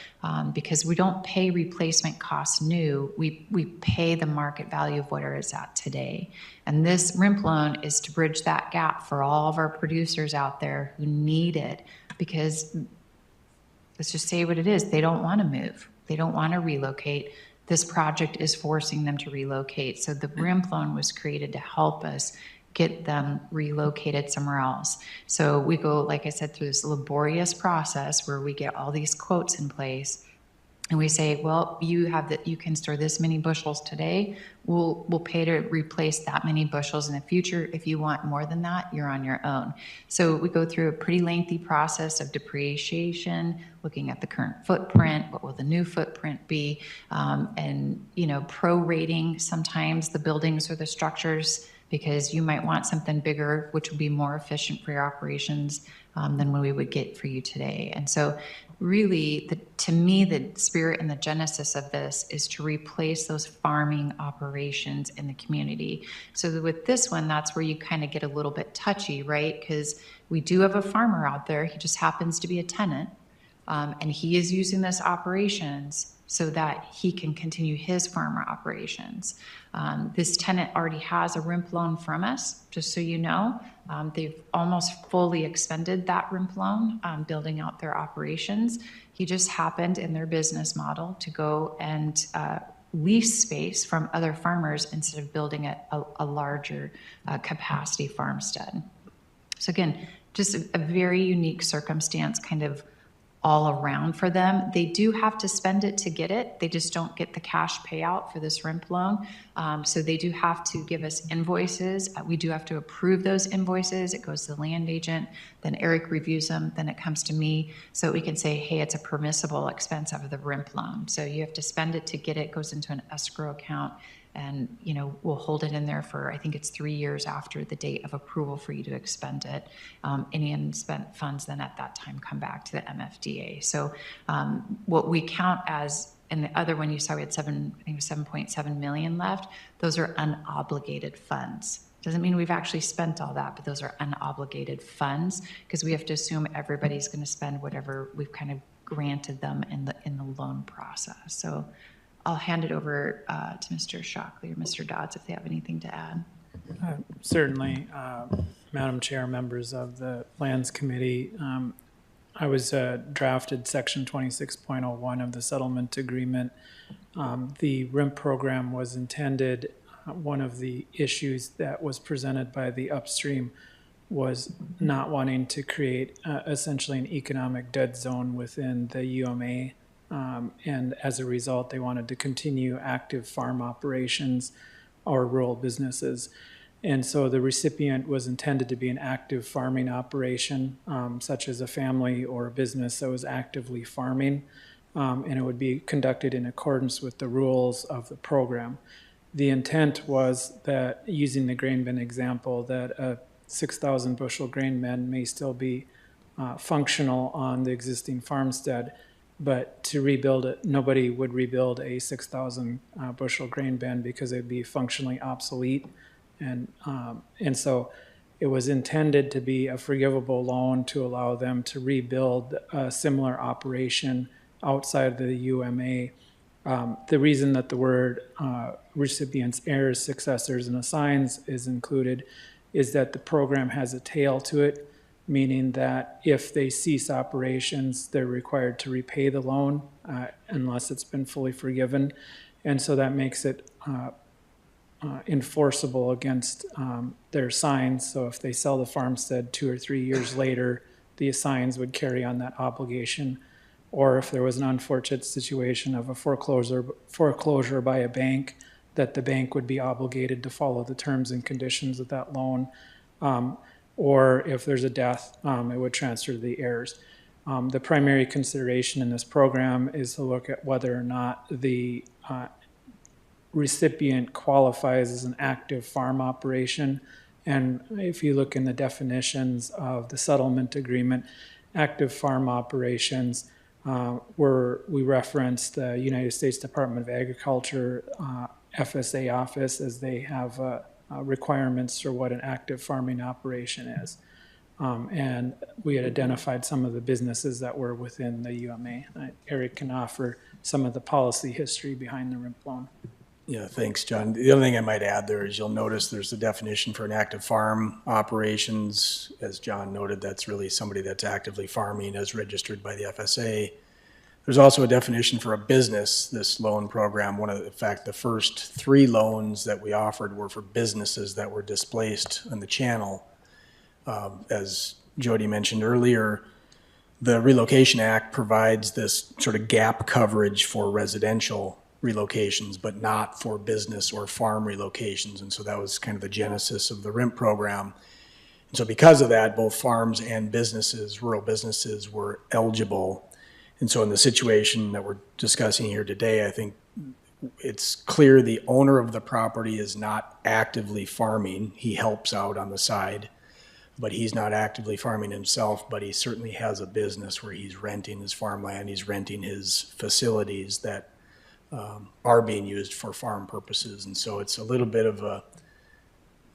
because we don't pay replacement costs new, we pay the market value of what it is at today. And this RIMP loan is to bridge that gap for all of our producers out there who need it, because let's just say what it is, they don't want to move, they don't want to relocate, this project is forcing them to relocate. So the RIMP loan was created to help us get them relocated somewhere else. So we go, like I said, through this laborious process where we get all these quotes in place. And we say, well, you can store this many bushels today. We'll pay to replace that many bushels in the future. If you want more than that, you're on your own. So we go through a pretty lengthy process of depreciation, looking at the current footprint, what will the new footprint be, and prorating sometimes the buildings or the structures, because you might want something bigger, which would be more efficient for your operations than what we would get for you today. And so really, to me, the spirit and the genesis of this is to replace those farming operations in the community. So with this one, that's where you kind of get a little bit touchy, right? Because we do have a farmer out there. He just happens to be a tenant, and he is using this operations so that he can continue his farmer operations. This tenant already has a RIMP loan from us, just so you know. They've almost fully expended that RIMP loan, building out their operations. He just happened in their business model to go and lease space from other farmers instead of building a larger capacity farmstead. So again, just a very unique circumstance, kind of all around for them. They do have to spend it to get it. They just don't get the cash payout for this RIMP loan. So they do have to give us invoices. We do have to approve those invoices. It goes to the land agent, then Eric reviews them, then it comes to me. So we can say, hey, it's a permissible expense of the RIMP loan. So you have to spend it to get it, goes into an escrow account, and we'll hold it in there for, I think it's 3 years after the date of approval for you to expend it. Any unspent funds then at that time come back to the MFDA. So what we count as, and the other one you saw, we had 7.7 million left. Those are unobligated funds. Doesn't mean we've actually spent all that, but those are unobligated funds, because we have to assume everybody's going to spend whatever we've kind of granted them in the loan process. So I'll hand it over to Mr. Shockley or Mr. Dodds if they have anything to add. Certainly, Madam Chair, members of the Lands Committee. I was drafted Section 26.01 of the settlement agreement. The RIMP program was intended, one of the issues that was presented by the upstream was not wanting to create essentially an economic dead zone within the UMA. And as a result, they wanted to continue active farm operations or rural businesses. And so the recipient was intended to be an active farming operation, such as a family or a business that was actively farming, and it would be conducted in accordance with the rules of the program. The intent was that, using the grain bin example, that a 6,000 bushel grain bin may still be functional on the existing farmstead, but to rebuild it, nobody would rebuild a 6,000 bushel grain bin because it would be functionally obsolete. And so it was intended to be a forgivable loan to allow them to rebuild a similar operation outside of the UMA. The reason that the word recipients, heirs, successors, and assigns is included is that the program has a tail to it, meaning that if they cease operations, they're required to repay the loan unless it's been fully forgiven. And so that makes it enforceable against their assigns. So if they sell the farmstead 2 or 3 years later, the assigns would carry on that obligation. Or if there was an unfortunate situation of a foreclosure by a bank, that the bank would be obligated to follow the terms and conditions of that loan. Or if there's a death, it would transfer to the heirs. The primary consideration in this program is to look at whether or not the recipient qualifies as an active farm operation. And if you look in the definitions of the settlement agreement, active farm operations, we referenced the United States Department of Agriculture FSA office, as they have requirements for what an active farming operation is. And we had identified some of the businesses that were within the UMA. Eric can offer some of the policy history behind the RIMP loan. Yeah, thanks, John. The other thing I might add there is you'll notice there's a definition for an active farm operations. As John noted, that's really somebody that's actively farming as registered by the FSA. There's also a definition for a business, this loan program. In fact, the first 3 loans that we offered were for businesses that were displaced on the channel. As Jody mentioned earlier, the Relocation Act provides this sort of gap coverage for residential relocations, but not for business or farm relocations. And so that was kind of the genesis of the RIMP program. And so because of that, both farms and businesses, rural businesses, were eligible. And so in the situation that we're discussing here today, I think it's clear the owner of the property is not actively farming. He helps out on the side, but he's not actively farming himself, but he certainly has a business where he's renting his farmland, he's renting his facilities that are being used for farm purposes. And so it's a little bit of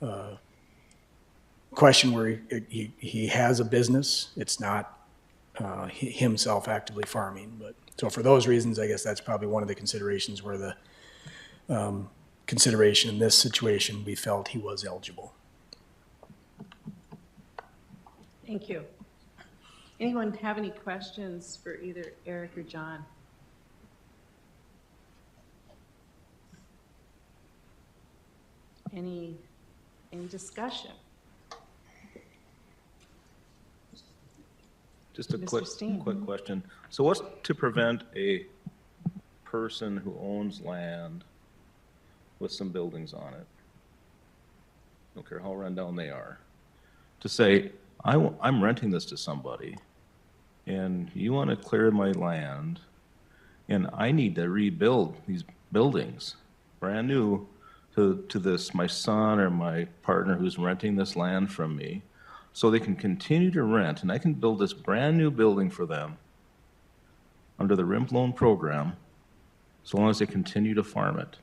a question where he has a business. It's not himself actively farming. But so for those reasons, I guess that's probably one of the considerations where the consideration in this situation, we felt he was eligible. Thank you. Anyone have any questions for either Eric or John? Any discussion? Just a Mr. Steen. quick question. So what's to prevent a person who owns land with some buildings on it, don't care how run down they are, to say, I'm renting this to somebody, and you want to clear my land, and I need to rebuild these buildings, brand new, to this, my son or my partner who's renting this land from me, so they can continue to rent, and I can build this brand new building for them under the RIMP loan program, so long as they continue to farm it.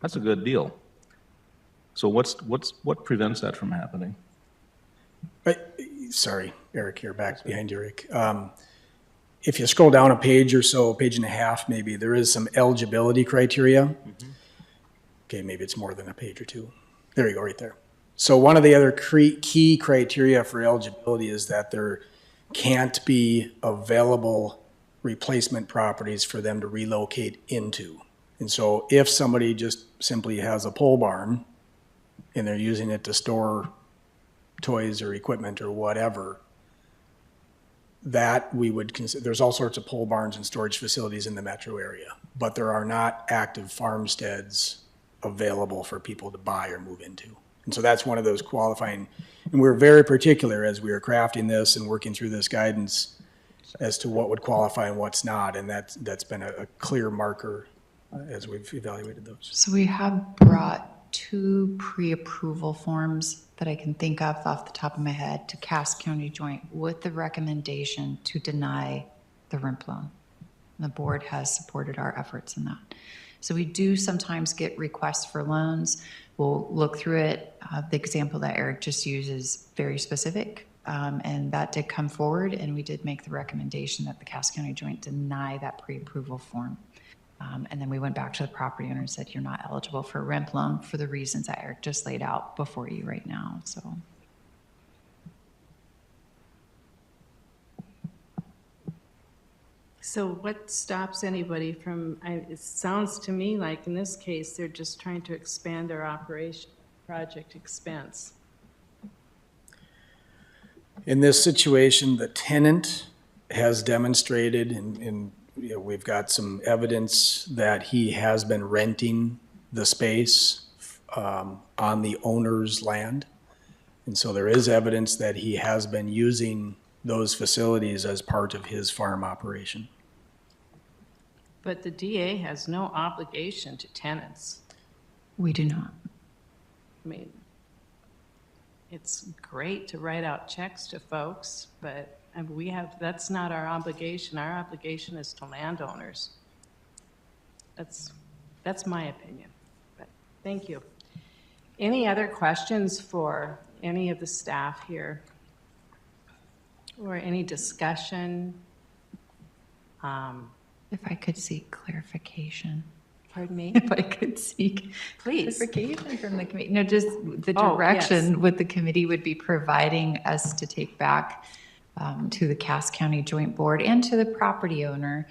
That's a good deal. So what prevents that from happening? Sorry, Eric here, back behind you, Eric. If you scroll down a page or so, page and a half maybe, there is some eligibility criteria. Mm-hmm. Okay, maybe it's more than a page or 2. There you go, right there. So one of the other key criteria for eligibility is that there can't be available replacement properties for them to relocate into. And so if somebody just simply has a pole barn and they're using it to store toys or equipment or whatever, that we would consider. There's all sorts of pole barns and storage facilities in the metro area, but there are not active farmsteads available for people to buy or move into. And so that's one of those qualifying, and we're very particular as we are crafting this and working through this guidance as to what would qualify and what's not, and that's been a clear marker as we've evaluated those. So we have brought 2 pre-approval forms that I can think of off the top of my head to Cass County Joint with the recommendation to deny the RIMP loan. The board has supported our efforts in that. So we do sometimes get requests for loans. We'll look through it. The example that Eric just used is very specific, and that did come forward, and we did make the recommendation that the Cass County Joint deny that pre-approval form. And then we went back to the property owner and said, you're not eligible for a RIMP loan for the reasons that Eric just laid out before you right now, so. So what stops anybody from, it sounds to me like in this case, they're just trying to expand their operation, project expense. In this situation, the tenant has demonstrated, and you know, we've got some evidence that he has been renting the space on the owner's land. And so there is evidence that he has been using those facilities as part of his farm operation. But the DA has no obligation to tenants. We do not. I mean, it's great to write out checks to folks, but that's not our obligation. Our obligation is to landowners. That's my opinion, but thank you. Any other questions for any of the staff here? Or any discussion? If I could seek clarification. Pardon me? If I could seek Please. clarification from the committee. No, just the Oh, direction yes. what the committee would be providing us to take back to the Cass County Joint Board and to the property owner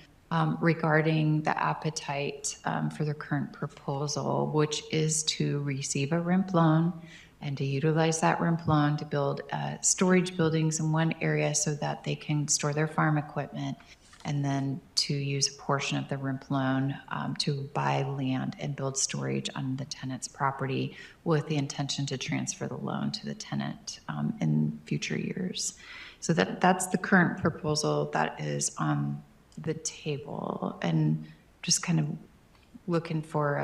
regarding the appetite for the current proposal, which is to receive a RIMP loan and to utilize that RIMP loan to build storage buildings in one area so that they can store their farm equipment, and then to use a portion of the RIMP loan to buy land and build storage on the tenant's property with the intention to transfer the loan to the tenant in future years. So that's the current proposal that is on the table, and just kind of looking for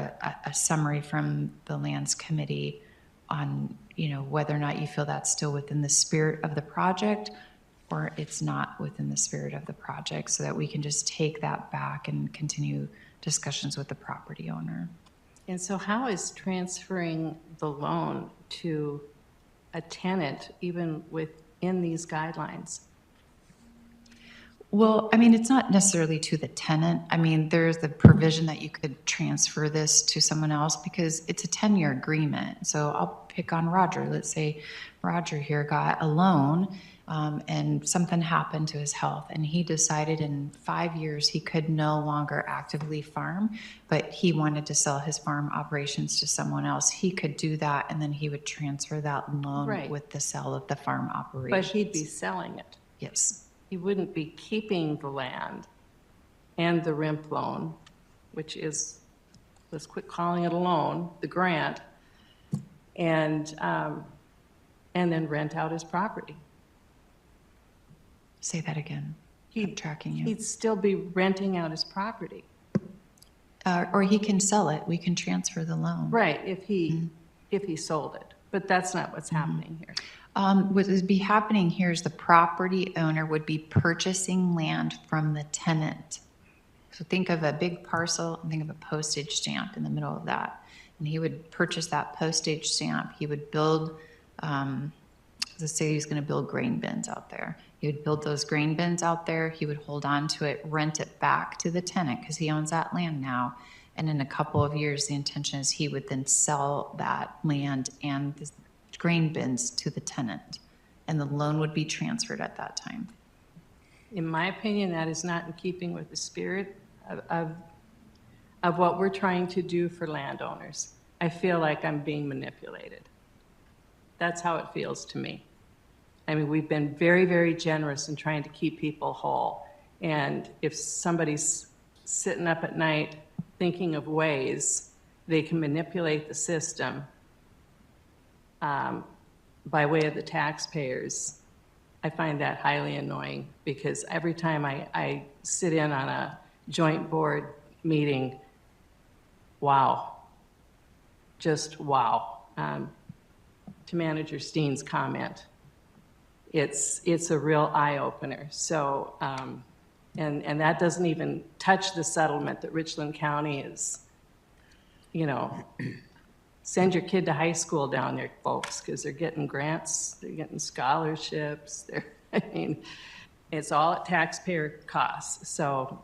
a summary from the Lands Committee on, whether or not you feel that's still within the spirit of the project or it's not within the spirit of the project, so that we can just take that back and continue discussions with the property owner. And so how is transferring the loan to a tenant even within these guidelines? Well, I mean, it's not necessarily to the tenant. I mean, there's the provision that you could transfer this to someone else because it's a 10-year agreement. So I'll pick on Roger. Let's say Roger here got a loan and something happened to his health, and he decided in 5 years he could no longer actively farm, but he wanted to sell his farm operations to someone else. He could do that, and then he would transfer that loan Right. with the sale of the farm But operations. he'd be selling it. Yes. He wouldn't be keeping the land and the RIMP loan, which is, let's quit calling it a loan, the grant, and then rent out his property. Say that again. I'm tracking you. He'd still be renting out his property. Or he can sell it. We can transfer the loan. Right, if he sold it. But that's not what's happening here. What would be happening here is the property owner would be purchasing land from the tenant. So think of a big parcel and think of a postage stamp in the middle of that. And he would purchase that postage stamp. He would build, let's say he's going to build grain bins out there. He would build those grain bins out there. He would hold on to it, rent it back to the tenant because he owns that land now. And in a couple of years, the intention is he would then sell that land and the grain bins to the tenant, and the loan would be transferred at that time. In my opinion, that is not in keeping with the spirit of what we're trying to do for landowners. I feel like I'm being manipulated. That's how it feels to me. I mean, we've been very, very generous in trying to keep people whole. And if somebody's sitting up at night thinking of ways they can manipulate the system by way of the taxpayers, I find that highly annoying, because every time I sit in on a joint board meeting, wow, just wow. To Manager Steen's comment, it's a real eye-opener. So, and that doesn't even touch the settlement that Richland County is, send your kid to high school down there, folks, because they're getting grants, they're getting scholarships. I mean, it's all at taxpayer costs. So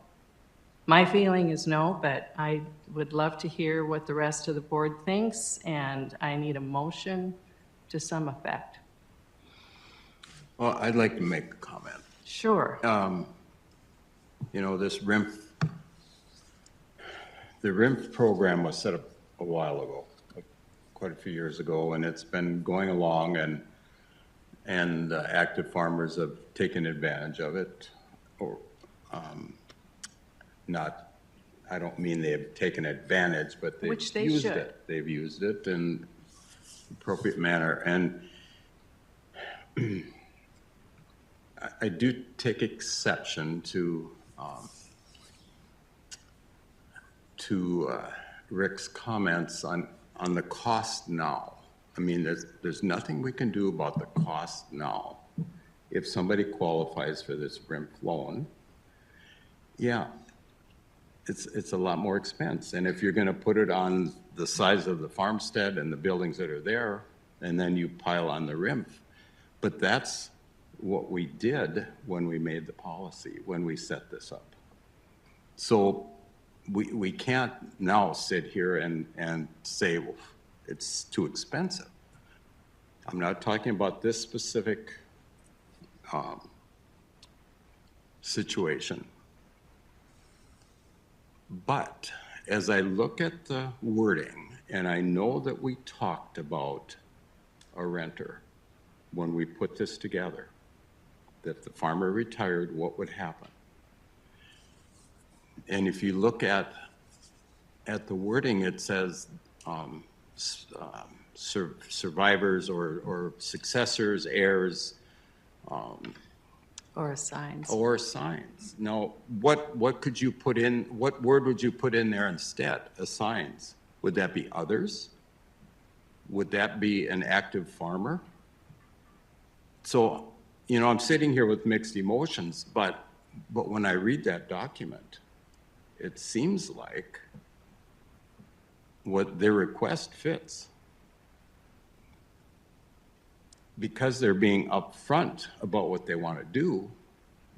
my feeling is no, but I would love to hear what the rest of the board thinks, and I need a motion to some effect. Well, I'd like to make a comment. Sure. This RIMP, the RIMP program was set up a while ago, quite a few years ago, and it's been going along, and active farmers have taken advantage of it, or not. I don't mean they've taken advantage, but they've Which they used should. it. They've used it in appropriate manner, and I do take exception to Rick's comments on the cost now. I mean, there's nothing we can do about the cost now. If somebody qualifies for this RIMP loan, yeah, it's a lot more expense. And if you're going to put it on the size of the farmstead and the buildings that are there, and then you pile on the RIMP, but that's what we did when we made the policy, when we set this up. So we can't now sit here and say, well, it's too expensive. I'm not talking about this specific situation. But as I look at the wording, and I know that we talked about a renter when we put this together, that if the farmer retired, what would happen? And if you look at the wording, it says survivors or successors, heirs, Or assigns. or assigns. Now, what could you put in, what word would you put in there instead? Assigns. Would that be others? Would that be an active farmer? So, you know, I'm sitting here with mixed emotions, but when I read that document, it seems like what their request fits. Because they're being upfront about what they want to do,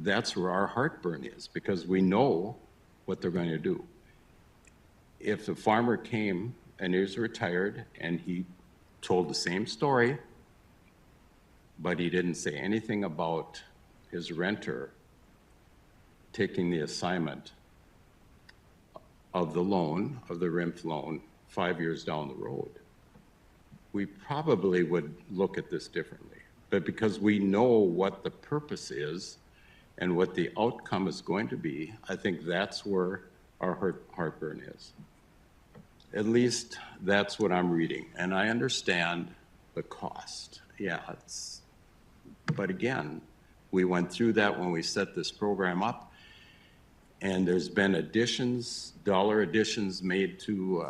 that's where our heartburn is, because we know what they're going to do. If the farmer came and he was retired and he told the same story, but he didn't say anything about his renter taking the assignment of the loan, of the RIMF loan, 5 years down the road, we probably would look at this differently. But because we know what the purpose is and what the outcome is going to be, I think that's where our heartburn is. At least that's what I'm reading. And I understand the cost. Yeah, but again, we went through that when we set this program up, and there's been additions, dollar additions made to,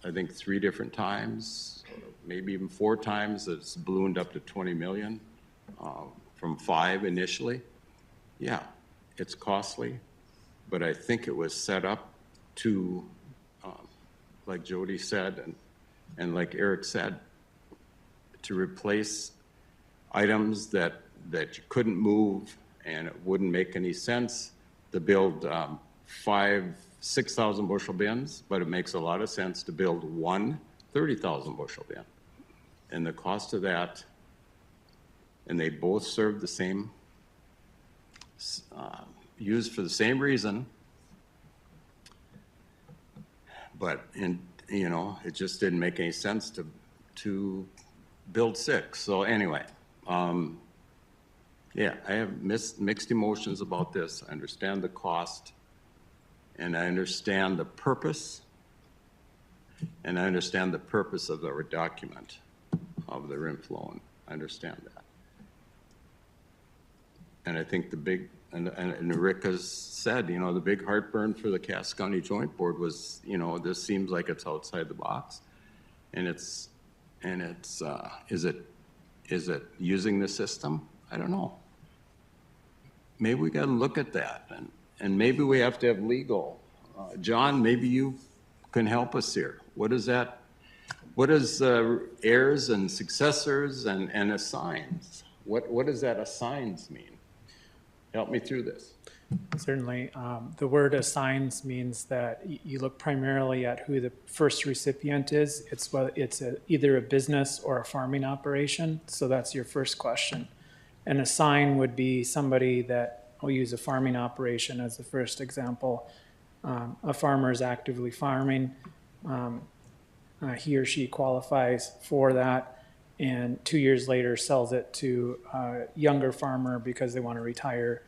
I think 3 different times, maybe even 4 times. It's ballooned up to 20 million from 5 initially. Yeah, it's costly, but I think it was set up to, like Jody said, and like Eric said, to replace items that you couldn't move, and it wouldn't make any sense to build 6,000 bushel bins, but it makes a lot of sense to build one 30,000 bushel bin. And the cost of that, and they both serve the same, used for the same reason, but you know, it just didn't make any sense to build 6. So anyway, yeah, I have mixed emotions about this. I understand the cost, and I understand the purpose, and I understand the purpose of our document of the RIMF loan. I understand that. And I think the big, and Rick has said, you know, the big heartburn for the Cass County Joint Board was, you know, this seems like it's outside the box. And is it using the system? I don't know. Maybe we got to look at that, and maybe we have to have legal. John, maybe you can help us here. What is that? What is heirs and successors and assigns? What does that assigns mean? Help me through this. Certainly. The word assigns means that you look primarily at who the first recipient is. It's either a business or a farming operation. So that's your first question. An assign would be somebody that, we'll use a farming operation as the first example. A farmer is actively farming. He or she qualifies for that, and 2 years later sells it to a younger farmer because they want to retire.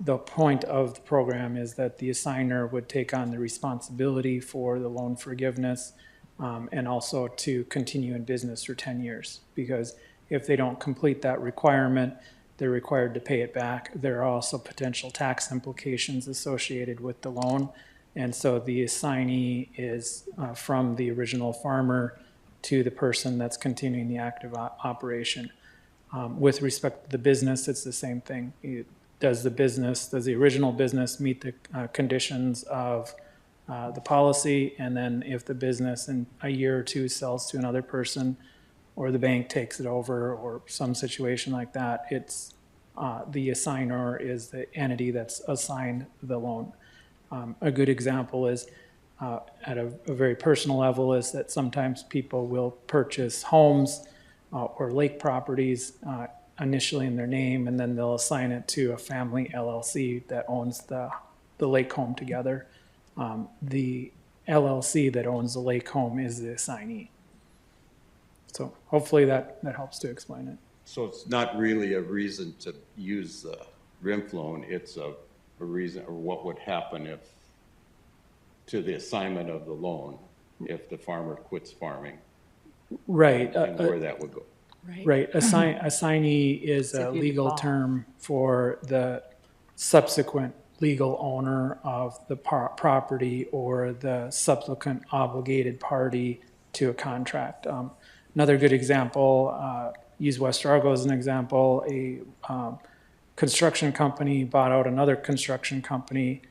The point of the program is that the assigner would take on the responsibility for the loan forgiveness, and also to continue in business for 10 years. Because if they don't complete that requirement, they're required to pay it back. There are also potential tax implications associated with the loan. And so the assignee is from the original farmer to the person that's continuing the active operation. With respect to the business, it's the same thing. Does the original business meet the conditions of the policy? And then if the business in a year or two sells to another person, or the bank takes it over, or some situation like that, it's the assigner is the entity that's assigned the loan. A good example is, at a very personal level, is that sometimes people will purchase homes or lake properties initially in their name, and then they'll assign it to a family LLC that owns the lake home together. The LLC that owns the lake home is the assignee. So hopefully that helps to explain it. So it's not really a reason to use the RIMF loan, it's a reason, or what would happen if, to the assignment of the loan, if the farmer quits farming, Right. and where that would go. Right. Assignee is a if you legal default. term for the subsequent legal owner of the property or the subsequent obligated party to a contract. Another good example, use West Fargo as an example, a construction company bought out another construction company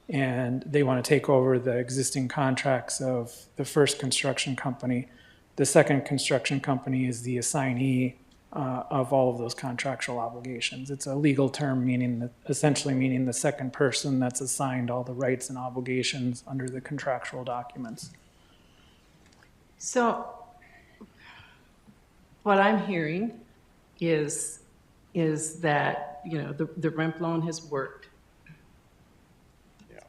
and they want to take over the existing contracts of the first construction company. The second construction company is the assignee of all of those contractual obligations. It's a legal term essentially meaning the second person that's assigned all the rights and obligations under the contractual documents. So what I'm hearing is that, you know, the REMP loan has worked. Yeah.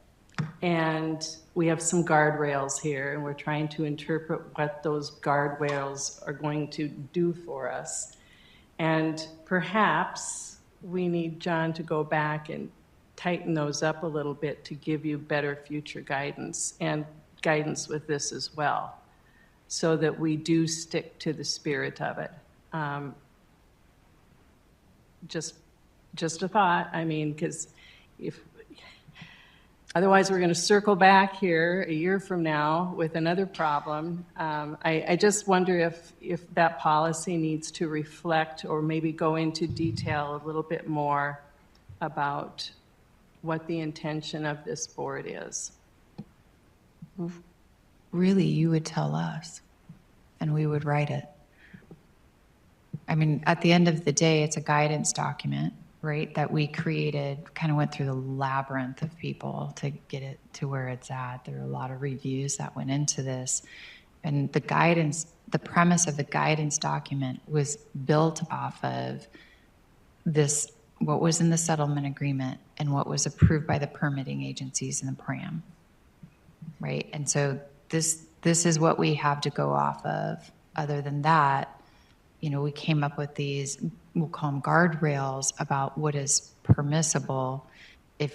And we have some guardrails here, and we're trying to interpret what those guardrails are going to do for us. And perhaps we need John to go back and tighten those up a little bit to give you better future guidance and guidance with this as well, so that we do stick to the spirit of it. Just a thought, I mean, because otherwise we're going to circle back here a year from now with another problem. I just wonder if that policy needs to reflect or maybe go into detail a little bit more about what the intention of this board is. Really, you would tell us, and we would write it. I mean, at the end of the day, it's a guidance document, right, that we created, kind of went through the labyrinth of people to get it to where it's at. There are a lot of reviews that went into this. And the guidance, the premise of the guidance document was built off of this, what was in the settlement agreement and what was approved by the permitting agencies in the PRAM, right? And so this is what we have to go off of. Other than that, you know, we came up with these, we'll call them guardrails about what is permissible. I'll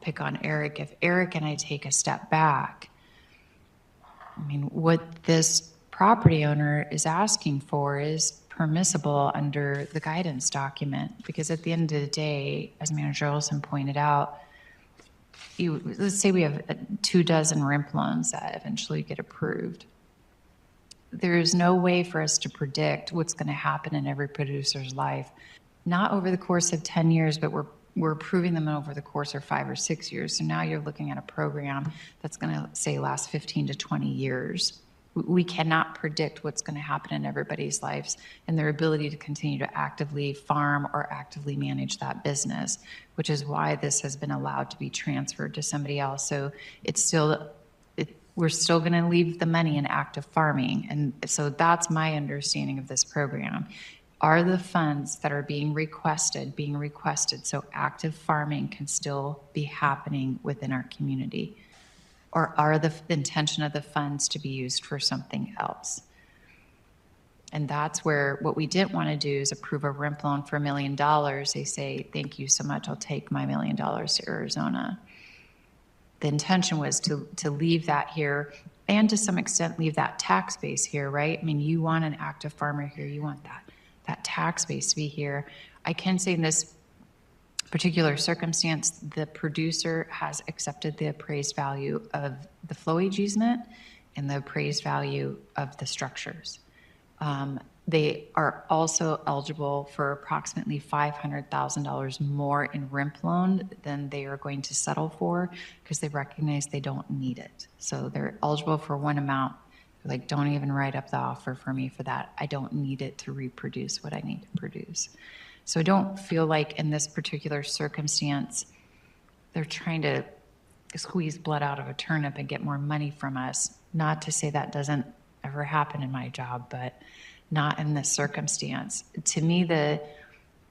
pick on Eric. If Eric and I take a step back, I mean, what this property owner is asking for is permissible under the guidance document. Because at the end of the day, as Manager Olson pointed out, let's say we have 24 RIMP loans that eventually get approved. There is no way for us to predict what's going to happen in every producer's life, not over the course of 10 years, but we're approving them over the course of 5 or 6 years. So now you're looking at a program that's going to, say, last 15 to 20 years. We cannot predict what's going to happen in everybody's lives and their ability to continue to actively farm or actively manage that business, which is why this has been allowed to be transferred to somebody else. So it's still, we're still going to leave the money in active farming. And so that's my understanding of this program. Are the funds that are being requested so active farming can still be happening within our community? Or are the intention of the funds to be used for something else? And that's where what we didn't want to do is approve a RIMP loan for $1 million. They say, thank you so much, I'll take my $1 million to Arizona. The intention was to leave that here and to some extent leave that tax base here, right? I mean, you want an active farmer here, you want that tax base to be here. I can say in this particular circumstance, the producer has accepted the appraised value of the flowage easement and the appraised value of the structures. They are also eligible for approximately $500,000 more in RIMP loan than they are going to settle for because they recognize they don't need it. So they're eligible for one amount. They're like, don't even write up the offer for me for that. I don't need it to reproduce what I need to produce. So I don't feel like in this particular circumstance, they're trying to squeeze blood out of a turnip and get more money from us. Not to say that doesn't ever happen in my job, but not in this circumstance. To me, the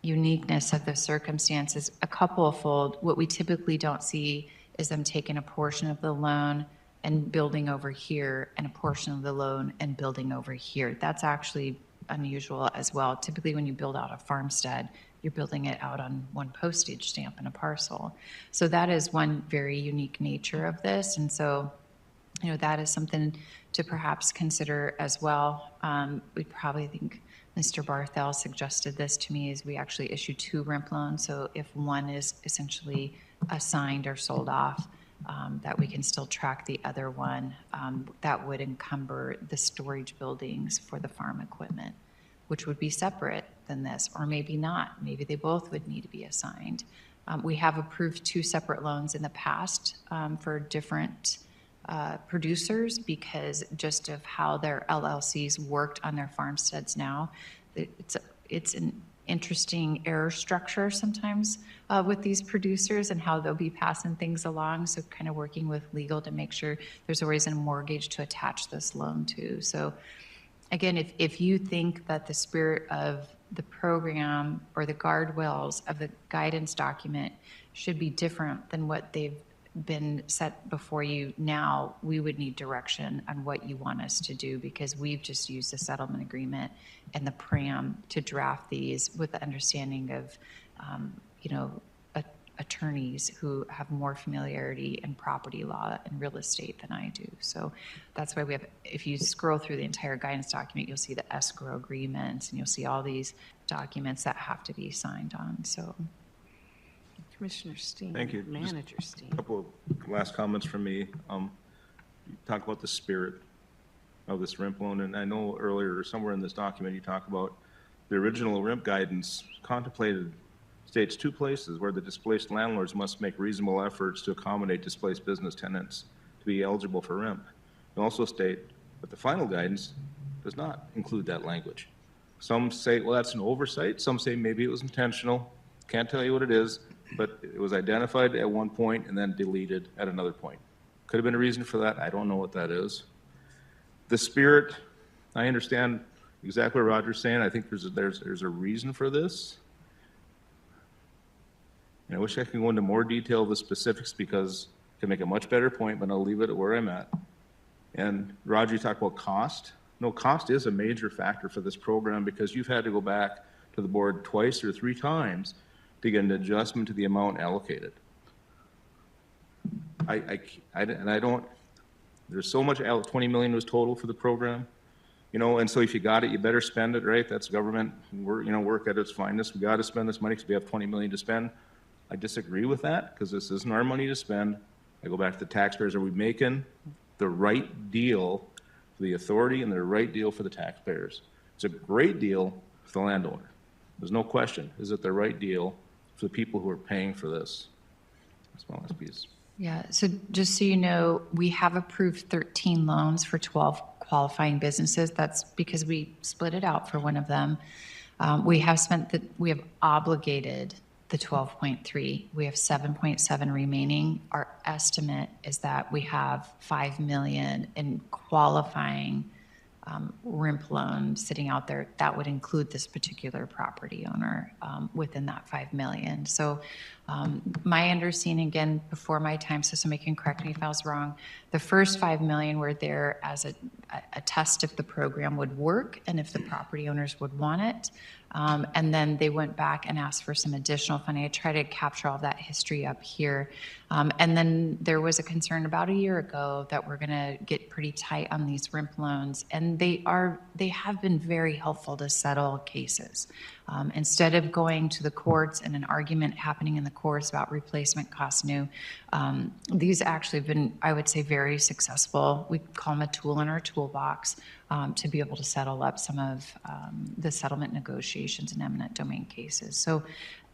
uniqueness of the circumstance is a couple-fold. What we typically don't see is them taking a portion of the loan and building over here, and a portion of the loan and building over here. That's actually unusual as well. Typically, when you build out a farmstead, you're building it out on one postage stamp in a parcel. So that is one very unique nature of this. And so, you know, that is something to perhaps consider as well. We probably think Mr. Barthel suggested this to me, is we actually issue 2 RIMP loans. So if one is essentially assigned or sold off, that we can still track the other one. That would encumber the storage buildings for the farm equipment, which would be separate than this, or maybe not. Maybe they both would need to be assigned. We have approved 2 separate loans in the past for different producers, because just of how their LLCs worked on their farmsteads now, it's an interesting error structure sometimes with these producers and how they'll be passing things along. So kind of working with legal to make sure there's always a mortgage to attach this loan to. So again, if you think that the spirit of the program or the guardrails of the guidance document should be different than what they've been set before you now, we would need direction on what you want us to do, because we've just used the settlement agreement and the PRAM to draft these with the understanding of, you know, attorneys who have more familiarity in property law and real estate than I do. So that's why we have, if you scroll through the entire guidance document, you'll see the escrow agreements and you'll see all these documents that have to be signed on. So Commissioner Steen. Thank you. Manager Steen. A couple of last comments from me. You talk about the spirit of this RIMP loan, and I know earlier, somewhere in this document, you talk about the original RIMP guidance contemplated, states 2 places where the displaced landlords must make reasonable efforts to accommodate displaced business tenants to be eligible for RIMP. You also state that the final guidance does not include that language. Some say, well, that's an oversight. Some say maybe it was intentional. Can't tell you what it is, but it was identified at one point and then deleted at another point. Could have been a reason for that. I don't know what that is. The spirit, I understand exactly what Roger's saying. I think there's a reason for this. And I wish I could go into more detail of the specifics, because I can make a much better point, but I'll leave it at where I'm at. And Roger, you talked about cost. No, cost is a major factor for this program, because you've had to go back to the board 2 or 3 times to get an adjustment to the amount allocated. There's so much, 20 million was total for the program, you know, and so if you got it, you better spend it, right? That's government work at its finest. We got to spend this money because we have 20 million to spend. I disagree with that, because this isn't our money to spend. I go back to the taxpayers. Are we making the right deal for the authority and the right deal for the taxpayers? It's a great deal for the landowner. There's no question. Is it the right deal for the people who are paying for this? That's my last piece. yeah, so just so you know, we have approved 13 loans for 12 qualifying businesses. That's because we split it out for one of them. We have obligated the 12.3. We have 7.7 remaining. Our estimate is that we have 5 million in qualifying RIMP loan sitting out there. That would include this particular property owner within that 5 million. So my understanding, again, before my time, so somebody can correct me if I was wrong, the first 5 million were there as a test if the program would work and if the property owners would want it. And then they went back and asked for some additional funding. I try to capture all that history up here. And then there was a concern about a year ago that we're going to get pretty tight on these RIMP loans. And they have been very helpful to settle cases. Instead of going to the courts and an argument happening in the courts about replacement cost new, these actually have been, I would say, very successful. We call them a tool in our toolbox to be able to settle up some of the settlement negotiations in eminent domain cases. So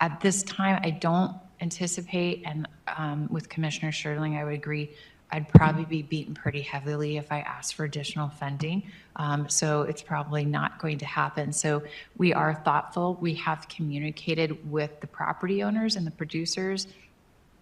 at this time, I don't anticipate, and with Commissioner Sherling, I would agree, I'd probably be beaten pretty heavily if I asked for additional funding. So it's probably not going to happen. So we are thoughtful. We have communicated with the property owners and the producers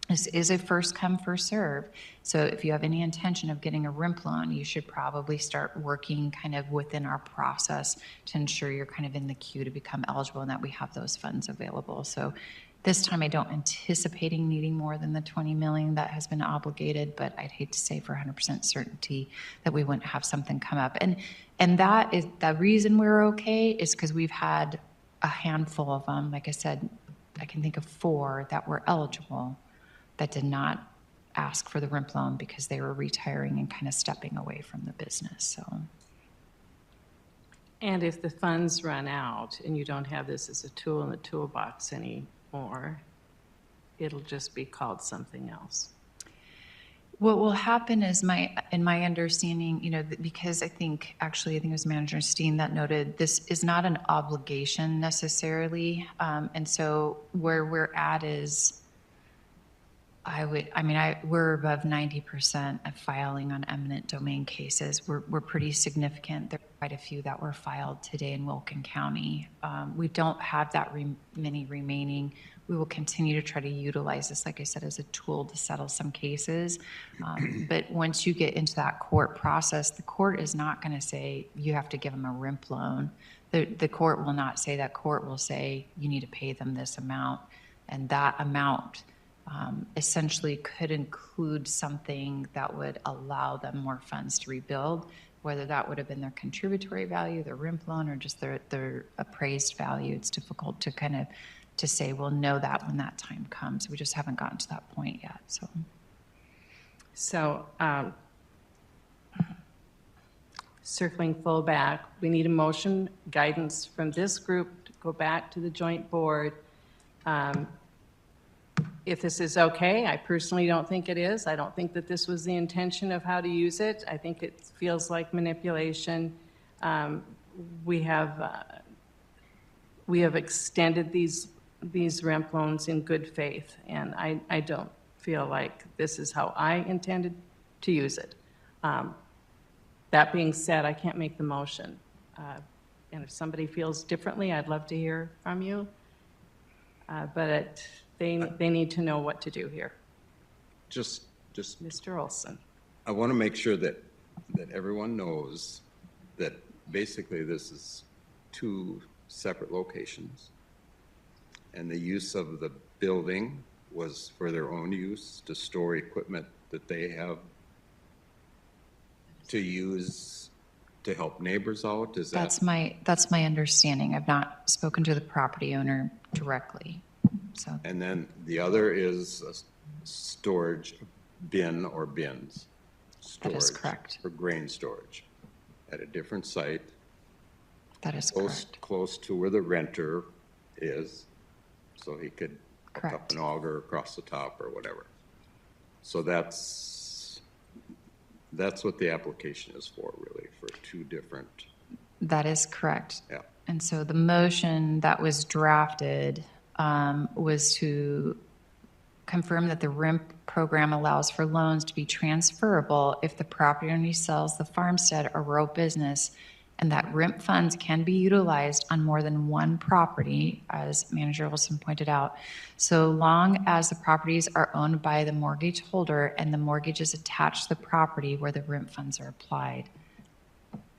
This is a first come, first serve. So if you have any intention of getting a RIMP loan, you should probably start working kind of within our process to ensure you're kind of in the queue to become eligible and that we have those funds available. So this time I don't anticipating needing more than the 20 million that has been obligated, but I'd hate to say for 100% certainty that we wouldn't have something come up. And that is the reason we're okay is because we've had a handful of them. Like I said, I can think of 4 that were eligible that did not ask for the RIMP loan because they were retiring and kind of stepping away from the business, so. And if the funds run out and you don't have this as a tool in the toolbox anymore, it'll just be called something else. What will happen is in my understanding, you know, because I think it was Manager Steen that noted this is not an obligation necessarily. And so where we're at is, we're above 90% of filing on eminent domain cases. We're pretty significant. There are quite a few that were filed today in Wilkin County. We don't have that many remaining. We will continue to try to utilize this, like I said, as a tool to settle some cases. But once you get into that court process, the court is not going to say you have to give them a RIMP loan. The court will not say that. Court will say you need to pay them this amount, and that amount essentially could include something that would allow them more funds to rebuild, whether that would have been their contributory value, their RIMP loan, or just their appraised value. It's difficult to kind of to say we'll know that when that time comes. We just haven't gotten to that point yet. So circling full back, we need a motion guidance from this group to go back to the joint board. If this is okay, I personally don't think it is. I don't think that this was the intention of how to use it. I think it feels like manipulation. We have extended these REMP loans in good faith, and I don't feel like this is how I intended to use it. That being said, I can't make the motion. And if somebody feels differently, I'd love to hear from you. But they need to know what to do here. Just Mr. Olson. I want to make sure that everyone knows that basically this is 2 separate locations. And the use of the building was for their own use to store equipment that they have to use to help neighbors out. Is that? That's my understanding. I've not spoken to the property owner directly. So. And then the other is a storage bin or bins. That is correct. For grain storage at a different site. That is correct. Close to where the renter is, so he could hook up Correct. an auger across the top or whatever. So that's what the application is for, really, for 2 different. That is correct. Yeah. And so the motion that was drafted was to confirm that the RIMP program allows for loans to be transferable if the property owner sells the farmstead or rural business, and that RIMP funds can be utilized on more than one property, as Manager Olson pointed out, so long as the properties are owned by the mortgage holder and the mortgage is attached to the property where the RIMP funds are applied.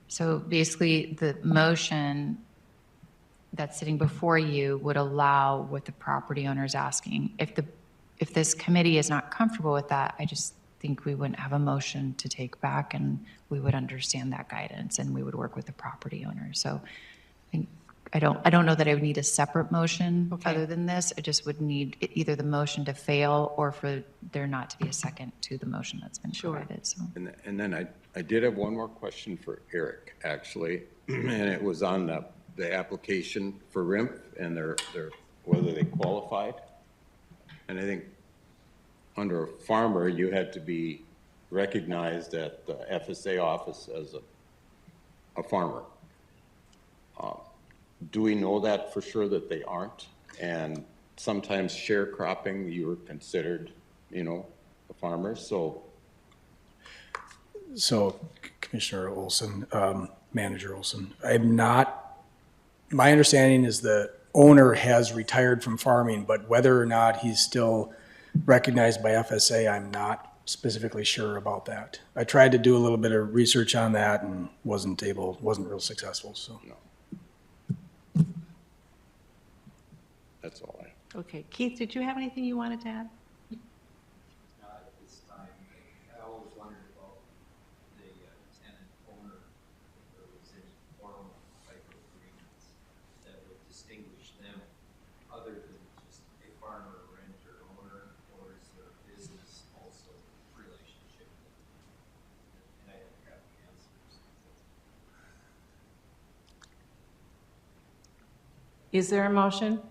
So basically, the motion that's sitting before you would allow what the property owner is asking. If this committee is not comfortable with that, I just think we wouldn't have a motion to take back, and we would understand that guidance and we would work with the property owner. So I don't know that I would need a separate motion other than this. I just would need either the motion to fail or for there not to be a second to the motion that's been provided. So. And then I did have one more question for Eric, actually, and it was on the application for RIMP and whether they qualified. And I think under a farmer, you had to be recognized at the FSA office as a farmer. Do we know that for sure that they aren't? And sometimes sharecropping, you were considered, a farmer, so. So Commissioner Olson, Manager Olson, my understanding is the owner has retired from farming, but whether or not he's still recognized by FSA, I'm not specifically sure about that. I tried to do a little bit of research on that and wasn't real successful, so. That's all I have. Okay, Keith, did you have anything you wanted to add? At this time, I always wondered about the tenant owner, if there was any formal type of agreements that would distinguish them other than just a farmer, renter, owner, or is there a business also relationship? And I don't have the answers. Is there a motion?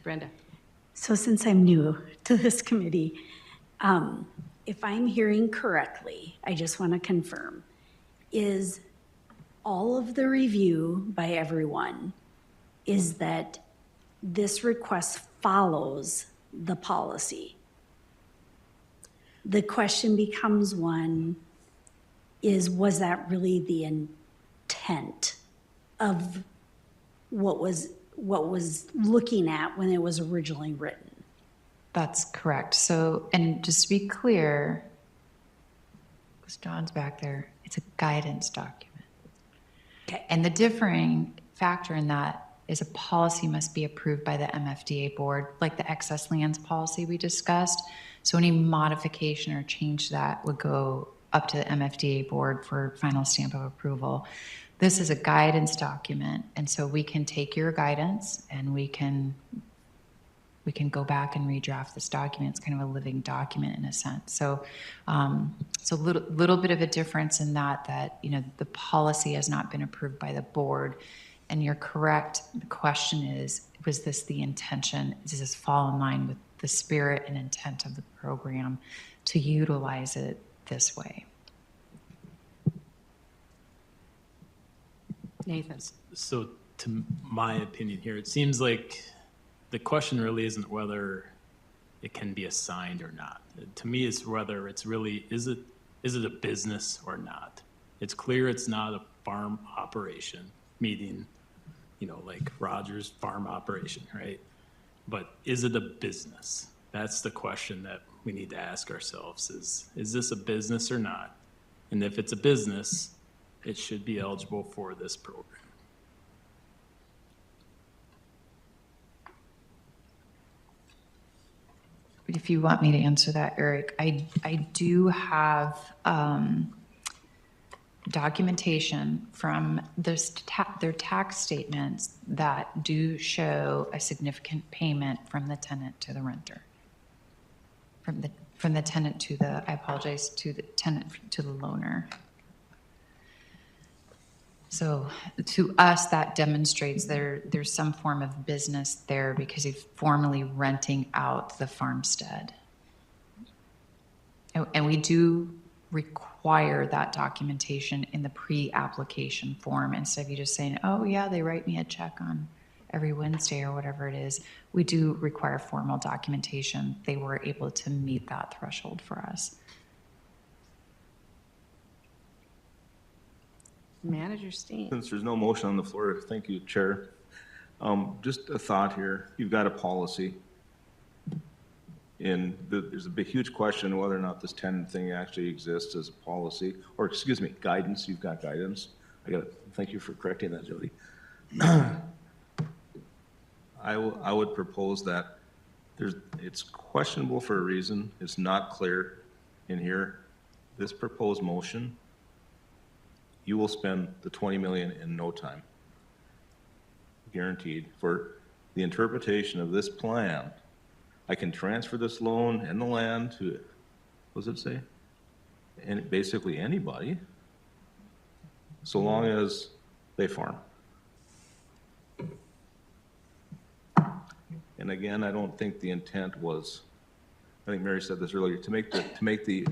Brenda? So since I'm new to this committee, if I'm hearing correctly, I just want to confirm, is all of the review by everyone is that this request follows the policy? The question becomes one, was that really the intent of what was looking at when it was originally written? That's correct. So, and just to be clear, because John's back there, it's a guidance document. Okay. And the differing factor in that is a policy must be approved by the MFDA board, like the excess lands policy we discussed. So any modification or change to that would go up to the MFDA board for final stamp of approval. This is a guidance document, and so we can take your guidance and we can go back and redraft this document. It's kind of a living document in a sense. So, so little bit of a difference in that you know the policy has not been approved by the board, and you're correct. The question is, was this the intention? Does this fall in line with the spirit and intent of the program to utilize it this way? Nathan? So to my opinion here, it seems like the question really isn't whether it can be assigned or not. To me, it's whether it's really, is it a business or not? It's clear it's not a farm operation, meaning, you know, like Rogers farm operation, right? But is it a business? That's the question that we need to ask ourselves is this a business or not? And if it's a business, it should be eligible for this program. If you want me to answer that, Eric, I do have documentation from their tax statements that do show a significant payment from the tenant to the renter. From the tenant to the, I apologize, to the tenant to the loaner. So to us, that demonstrates there's some form of business there because he's formally renting out the farmstead. And we do require that documentation in the pre-application form instead of you just saying, oh yeah, they write me a check on every Wednesday or whatever it is. We do require formal documentation. They were able to meet that threshold for us. Manager Steen? Since there's no motion on the floor, thank you, Chair. Just a thought here. You've got a policy. And there's a big, huge question whether or not this tenant thing actually exists as a policy, or excuse me, guidance. You've got guidance. Thank you for correcting that, Jody. I would propose that it's questionable for a reason. It's not clear in here. This proposed motion, you will spend the 20 million in no time. Guaranteed. For the interpretation of this plan, I can transfer this loan and the land to, what does it say? And basically anybody, so long as they farm. And again, I don't think the intent was, I think Mary said this earlier, to make the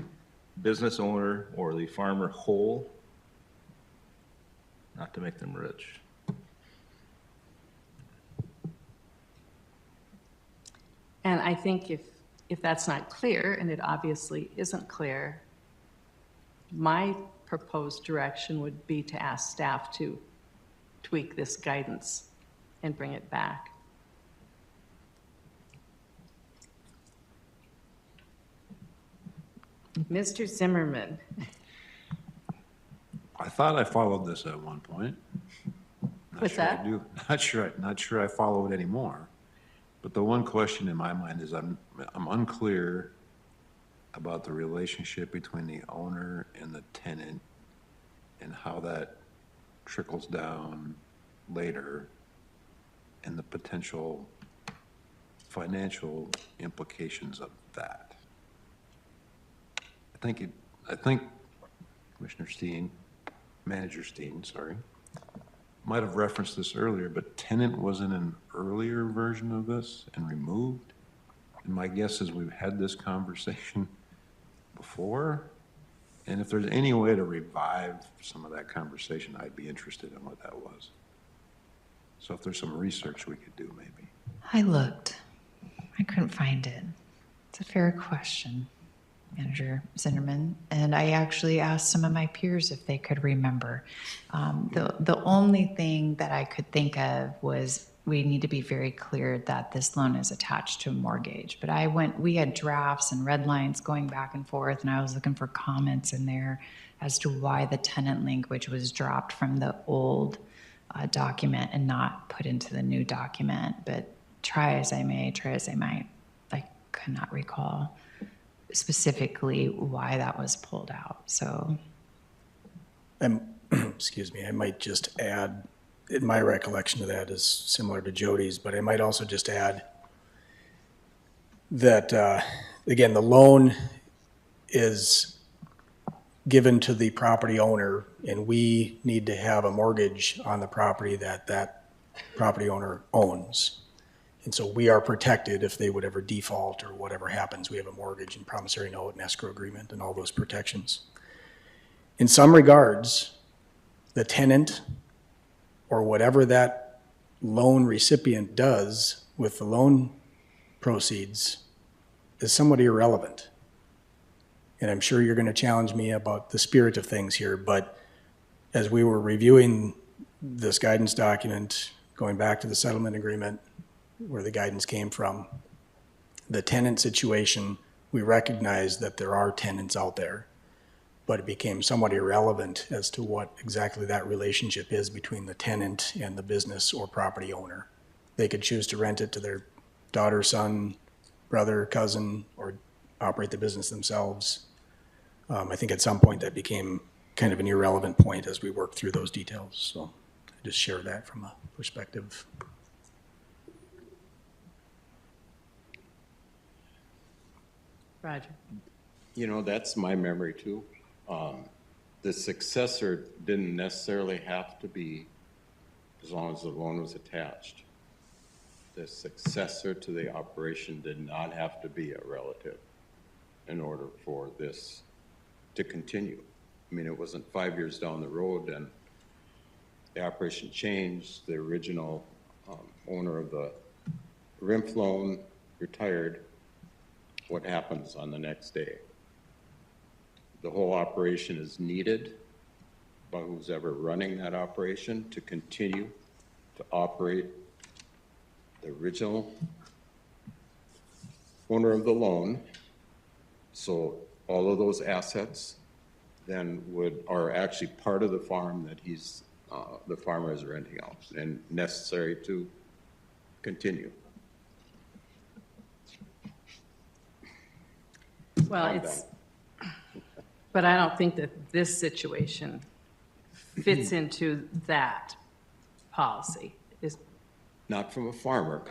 business owner or the farmer whole, not to make them rich. And I think if that's not clear, and it obviously isn't clear, my proposed direction would be to ask staff to tweak this guidance and bring it back. Mr. Zimmerman. I thought I followed this at one point. Not What's sure I that? do. Not sure I follow it anymore. But the one question in my mind is I'm unclear about the relationship between the owner and the tenant and how that trickles down later and the potential financial implications of that. I think Commissioner Steen, Manager Steen, sorry, might have referenced this earlier, but tenant was in an earlier version of this and removed. And my guess is we've had this conversation before. And if there's any way to revive some of that conversation, I'd be interested in what that was. So if there's some research we could do, maybe. I looked. I couldn't find it. It's a fair question, Manager Zinnerman. And I actually asked some of my peers if they could remember. The only thing that I could think of was we need to be very clear that this loan is attached to a mortgage. But we had drafts and red lines going back and forth, and I was looking for comments in there as to why the tenant language was dropped from the old document and not put into the new document. But try as I might, I could not recall specifically why that was pulled out. So, Excuse me, I might just add, my recollection of that is similar to Jody's, but I might also just add that, again, the loan is given to the property owner, and we need to have a mortgage on the property that property owner owns. And so we are protected if they would ever default or whatever happens. We have a mortgage and promissory note and escrow agreement and all those protections. In some regards, the tenant or whatever that loan recipient does with the loan proceeds is somewhat irrelevant. And I'm sure you're going to challenge me about the spirit of things here, but as we were reviewing this guidance document, going back to the settlement agreement, where the guidance came from, the tenant situation, we recognize that there are tenants out there, but it became somewhat irrelevant as to what exactly that relationship is between the tenant and the business or property owner. They could choose to rent it to their daughter, son, brother, cousin, or operate the business themselves. I think at some point that became kind of an irrelevant point as we worked through those details. So I just share that from a perspective. Roger. You know, that's my memory too. The successor didn't necessarily have to be, as long as the loan was attached. The successor to the operation did not have to be a relative in order for this to continue. I mean, it wasn't 5 years down the road and the operation changed. The original owner of the RIMF loan retired. What happens on the next day? The whole operation is needed by who's ever running that operation to continue to operate the original owner of the loan. So all of those assets then are actually part of the farm that the farmer is renting out and necessary to continue. Well, but I don't think that this situation fits into that policy. Not from a farmer,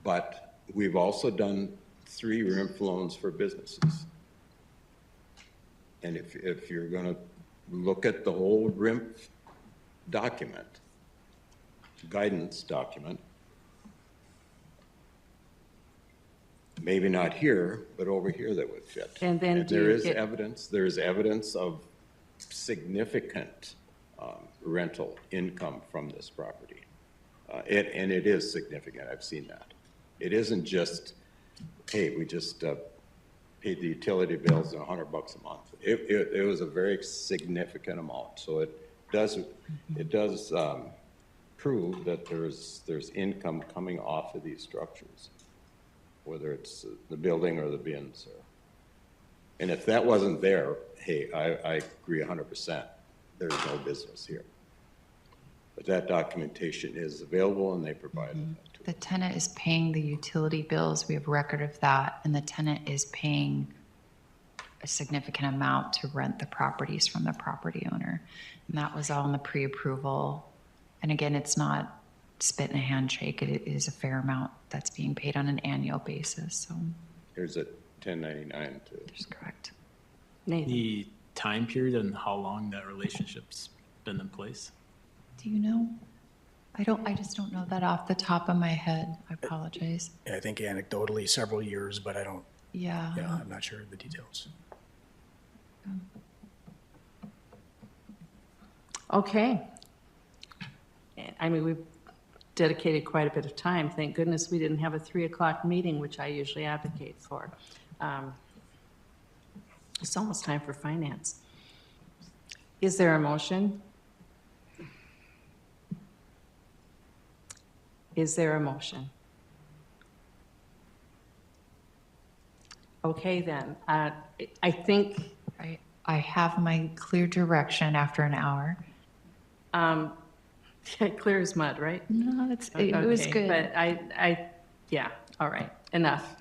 but we've also done 3 RIMF loans for businesses. And if you're going to look at the whole RIMF document, guidance document, maybe not here, but over here that would fit. And then and there is evidence of significant rental income from this property. And it is significant. I've seen that. It isn't just, hey, we just paid the utility bills $100 a month. It was a very significant amount. So it does prove that there's income coming off of these structures, whether it's the building or the bins. And if that wasn't there, hey, I agree 100%. There's no business here. But that documentation is available and they provided that to The us. tenant is paying the utility bills, we have record of that, and the tenant is paying a significant amount to rent the properties from the property owner. And that was all in the pre-approval. And again, it's not spit in a handshake, it is a fair amount that's being paid on an annual basis, so Here's a 1099 too. that's correct. Nathan? The time period and how long that relationship's been in place? Do you know? I just don't know that off the top of my head. I apologize. Yeah, I think anecdotally several years, but I don't, Yeah. I'm not sure of the details. Okay. I mean, we've dedicated quite a bit of time. Thank goodness we didn't have a 3 o'clock meeting, which I usually advocate for. It's almost time for finance. Is there a motion? Is there a motion? Okay, then. I think, I have my clear direction after an hour. clear as mud, right? No, it was Okay, good. But yeah, all right, enough.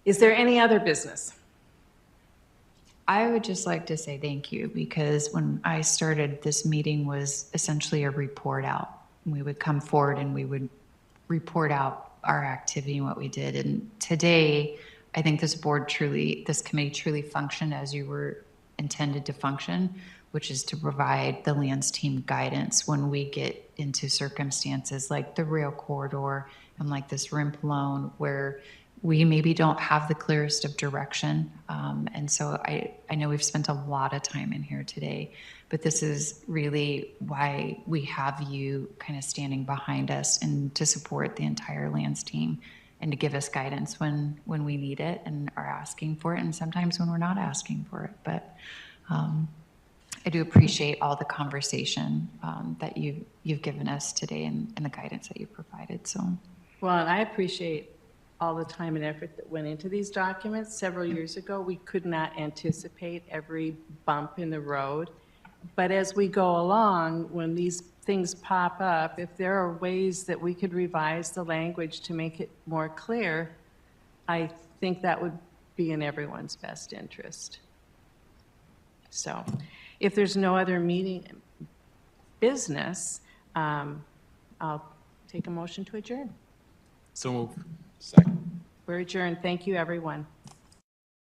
Is there any other business? I would just like to say thank you, because when I started, this meeting was essentially a report out. We would come forward and we would report out our activity and what we did. And today, I think this committee truly functioned as you were intended to function, which is to provide the lands team guidance when we get into circumstances like the rail corridor and like this RIMP loan, where we maybe don't have the clearest of direction. And so I know we've spent a lot of time in here today, but this is really why we have you kind of standing behind us and to support the entire lands team and to give us guidance when we need it and are asking for it, and sometimes when we're not asking for it. But I do appreciate all the conversation that you've given us today and the guidance that you've provided. So, Well, and I appreciate all the time and effort that went into these documents. Several years ago, we could not anticipate every bump in the road. But as we go along, when these things pop up, if there are ways that we could revise the language to make it more clear, I think that would be in everyone's best interest. So if there's no other business, I'll take a motion to adjourn. So Second. We're adjourned. Thank you, everyone.